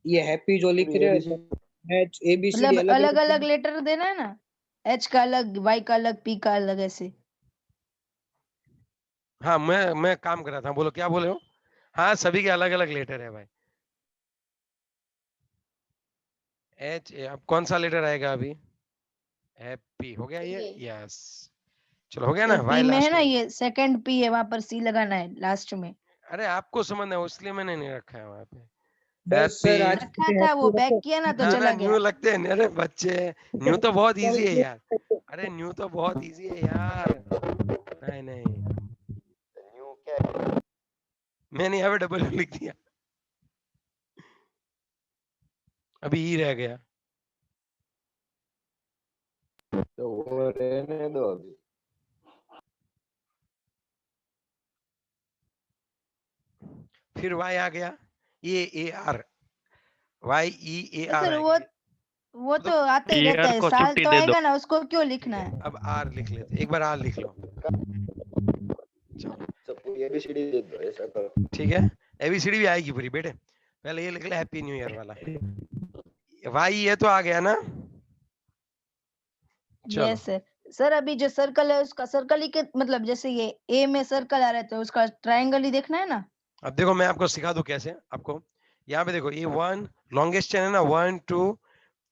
ये हैप्पी जो लिख रहे हैं H A B C D मतलब अलग अलग अलग अलग लेटर देना है ना, एच का अलग, वाई का अलग, पी का अलग, ऐसे। हाँ मैं काम कर रहा था, बोलो क्या बोले हो? हाँ सभी के अलग अलग लेटर है भाई। एच, अब कौन सा लेटर आएगा अभी? हैप्पी हो गया ये, यस। चलो हो गया ना, वाई पी में है लास्ट ना, में। ये सेकंड पी है, वहां पर सी लगाना है लास्ट में। अरे आपको समझना है इसलिए मैंने नहीं रखा है वहां पे। बस सर हैप्पी, आज रखा था, वो बैक किया ना तो हाँ ना चला न्यू गया। लगते हैं, अरे बच्चे न्यू तो बहुत इजी है यार। अरे न्यू तो बहुत इजी है यार। नहीं नहीं, न्यू क्या है? मैंने यहाँ पे डबल लिख दिया, अभी ई रह गया। तो वो रहने दो अभी। फिर वाई आ गया, ए ए आर, वाई ई ए तो आर सर आएगा। वो तो तो आता ही रहता है, साल तो आएगा ना, उसको क्यों लिखना है? अब आर लिख लेते, एक बार आर लिख लो। चलो सबको ABCD दे दो, ऐसा करो। ठीक है, एबीसीडी भी आएगी पूरी बेटे, पहले ये लिख ले हैप्पी न्यू ईयर वाला। वाई ये तो आ गया ना। चलो यस सर। सर अभी जो सर्कल है उसका सर्कल ही के मतलब, जैसे ये ए में सर्कल आ रहा है तो उसका ट्रायंगल ही देखना है ना। अब देखो मैं आपको सिखा दूं कैसे आपको। यहाँ पे देखो ये 1 लॉन्गेस्ट चेन है ना, 1 2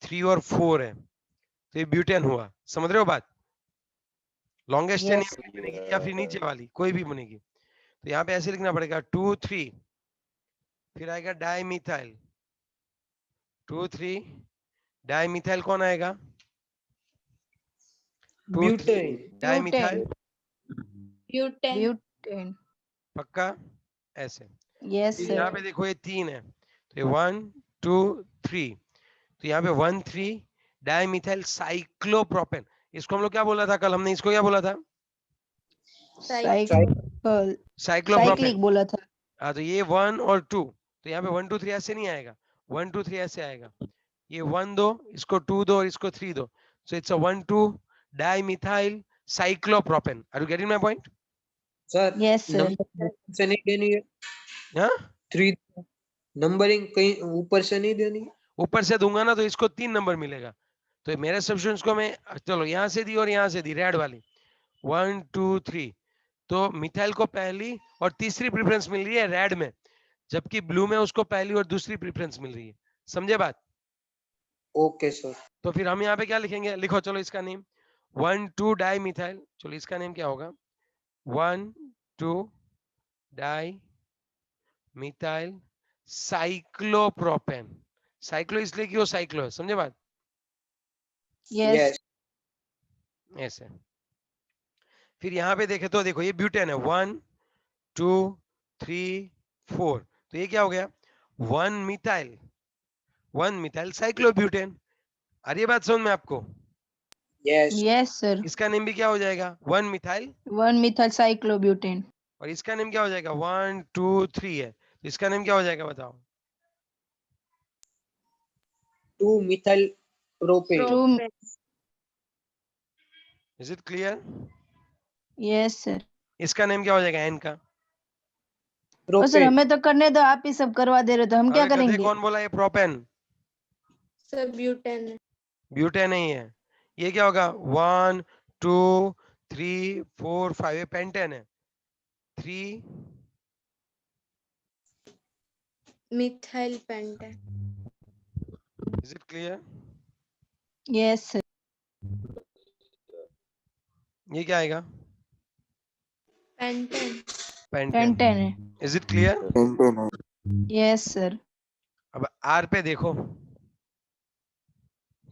3 और 4 है, तो ये ब्यूटेन हुआ, समझ रहे हो बात? लॉन्गेस्ट चेन यस बनेगी या फिर नीचे वाली कोई भी बनेगी, तो यहाँ पे ऐसे लिखना पड़ेगा 2 3, फिर आएगा डाई मिथाइल, 2 3 डाई मिथाइल, कौन आएगा? 2 3 butane. Di butane. Methyl, butane. Butane. पक्का? ऐसे। यस फिर सर। यहाँ पे देखो ये 3 है, तो ये 1 2 3, तो यहाँ पे 1 3 डाई मिथाइल साइक्लोप्रोपेन, इसको हम लोग क्या बोला था कल हमने, इसको क्या बोला था? Cycle, cyclopropane. साइक्लिक बोला था। हाँ तो ये 1 और 2, तो यहाँ पे 1 2 3 ऐसे नहीं आएगा, 1 2 3 ऐसे आएगा, ये 1 दो, इसको 2 दो और इसको 3 दो, so it's a 1 2 dimethyl cyclopropane. Are you getting my point? Sir yes sir. Number से नहीं देनी है, हाँ 3 नंबरिंग कहीं ऊपर से नहीं देनी है? ऊपर से दूंगा ना तो इसको 3 नंबर मिलेगा, तो मेरे सब्स्टिट्यूएंट्स को मैं चलो यहाँ से दी और यहाँ से दी, रेड वाली 1 2 3, तो मिथाइल को पहली और तीसरी प्रेफरेंस मिल रही है रेड में, जबकि ब्लू में उसको पहली और दूसरी प्रेफरेंस मिल रही है, समझे बात? Okay sir. तो फिर हम यहाँ पे क्या लिखेंगे, लिखो चलो इसका नेम 1 2 डाई मिथाइल, चलो इसका नेम क्या होगा? 1 2 डाई मिथाइल साइक्लोप्रोपेन, साइक्लो इसलिए कि वो साइक्लो है, समझे बात? यस। यस। ऐसे। फिर यहाँ पे देखे तो देखो ये ब्यूटेन है, 1 2 3 4, तो ये क्या हो गया? 1 मिथाइल साइक्लोब्यूटेन। आ रही है बात समझ में आपको? यस। Yes sir. इसका नेम भी क्या हो जाएगा? 1 मिथाइल, 1 मिथाइल साइक्लोब्यूटेन। और इसका नेम क्या हो जाएगा? 1 2 3 है, तो इसका नेम क्या हो जाएगा बताओ? 2 methyl propane. Propane. Is it clear? Yes sir. इसका नेम क्या हो जाएगा एन का? ओ सर प्रोपेन। हमें तो करने दो, आप ही सब करवा दे रहे हो तो हम क्या अबे गधे करेंगे? कौन बोला ये प्रोपेन? Sir butane. ब्यूटेन नहीं है, ये क्या होगा? 1 2 3 4 5, ये पेंटेन है, 3 methyl pentane. Is it clear? Yes sir. ये क्या आएगा? पेंटेन। पेंटेन। पेंटेन है। Is it clear? Yes sir. अब आर पे देखो,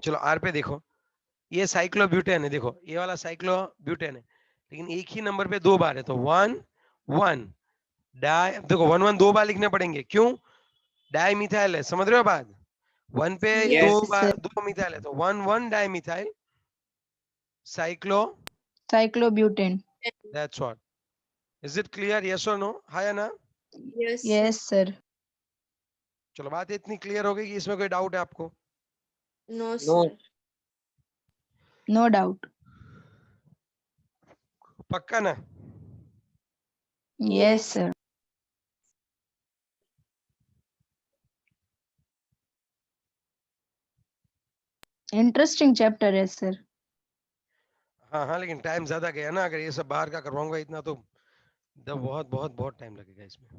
चलो आर पे देखो, ये साइक्लोब्यूटेन है, देखो ये वाला साइक्लोब्यूटेन है, लेकिन एक ही नंबर पे 2 बार है, तो 1 1, डाई, देखो 1 1 2 बार लिखने पड़ेंगे, क्यों? डाई मिथाइल है, समझ रहे हो बात? 1 पे Yes, दो बार sir. 2 मिथाइल है, तो 1 1 di methyl cyclo, Cyclobutane. That's what. Is it clear? Yes और नो? हाँ या ना? yes, Yes, sir. चलो, बात इतनी क्लियर हो गई कि इसमें कोई डाउट है आपको? no, No. sir. No doubt. पक्का ना? Yes, sir. Interesting chapter है sir. हाँ हाँ, लेकिन टाइम ज्यादा गया ना, अगर ये सब बाहर का करवाऊंगा इतना तो बहुत बहुत बहुत टाइम लगेगा इसमें.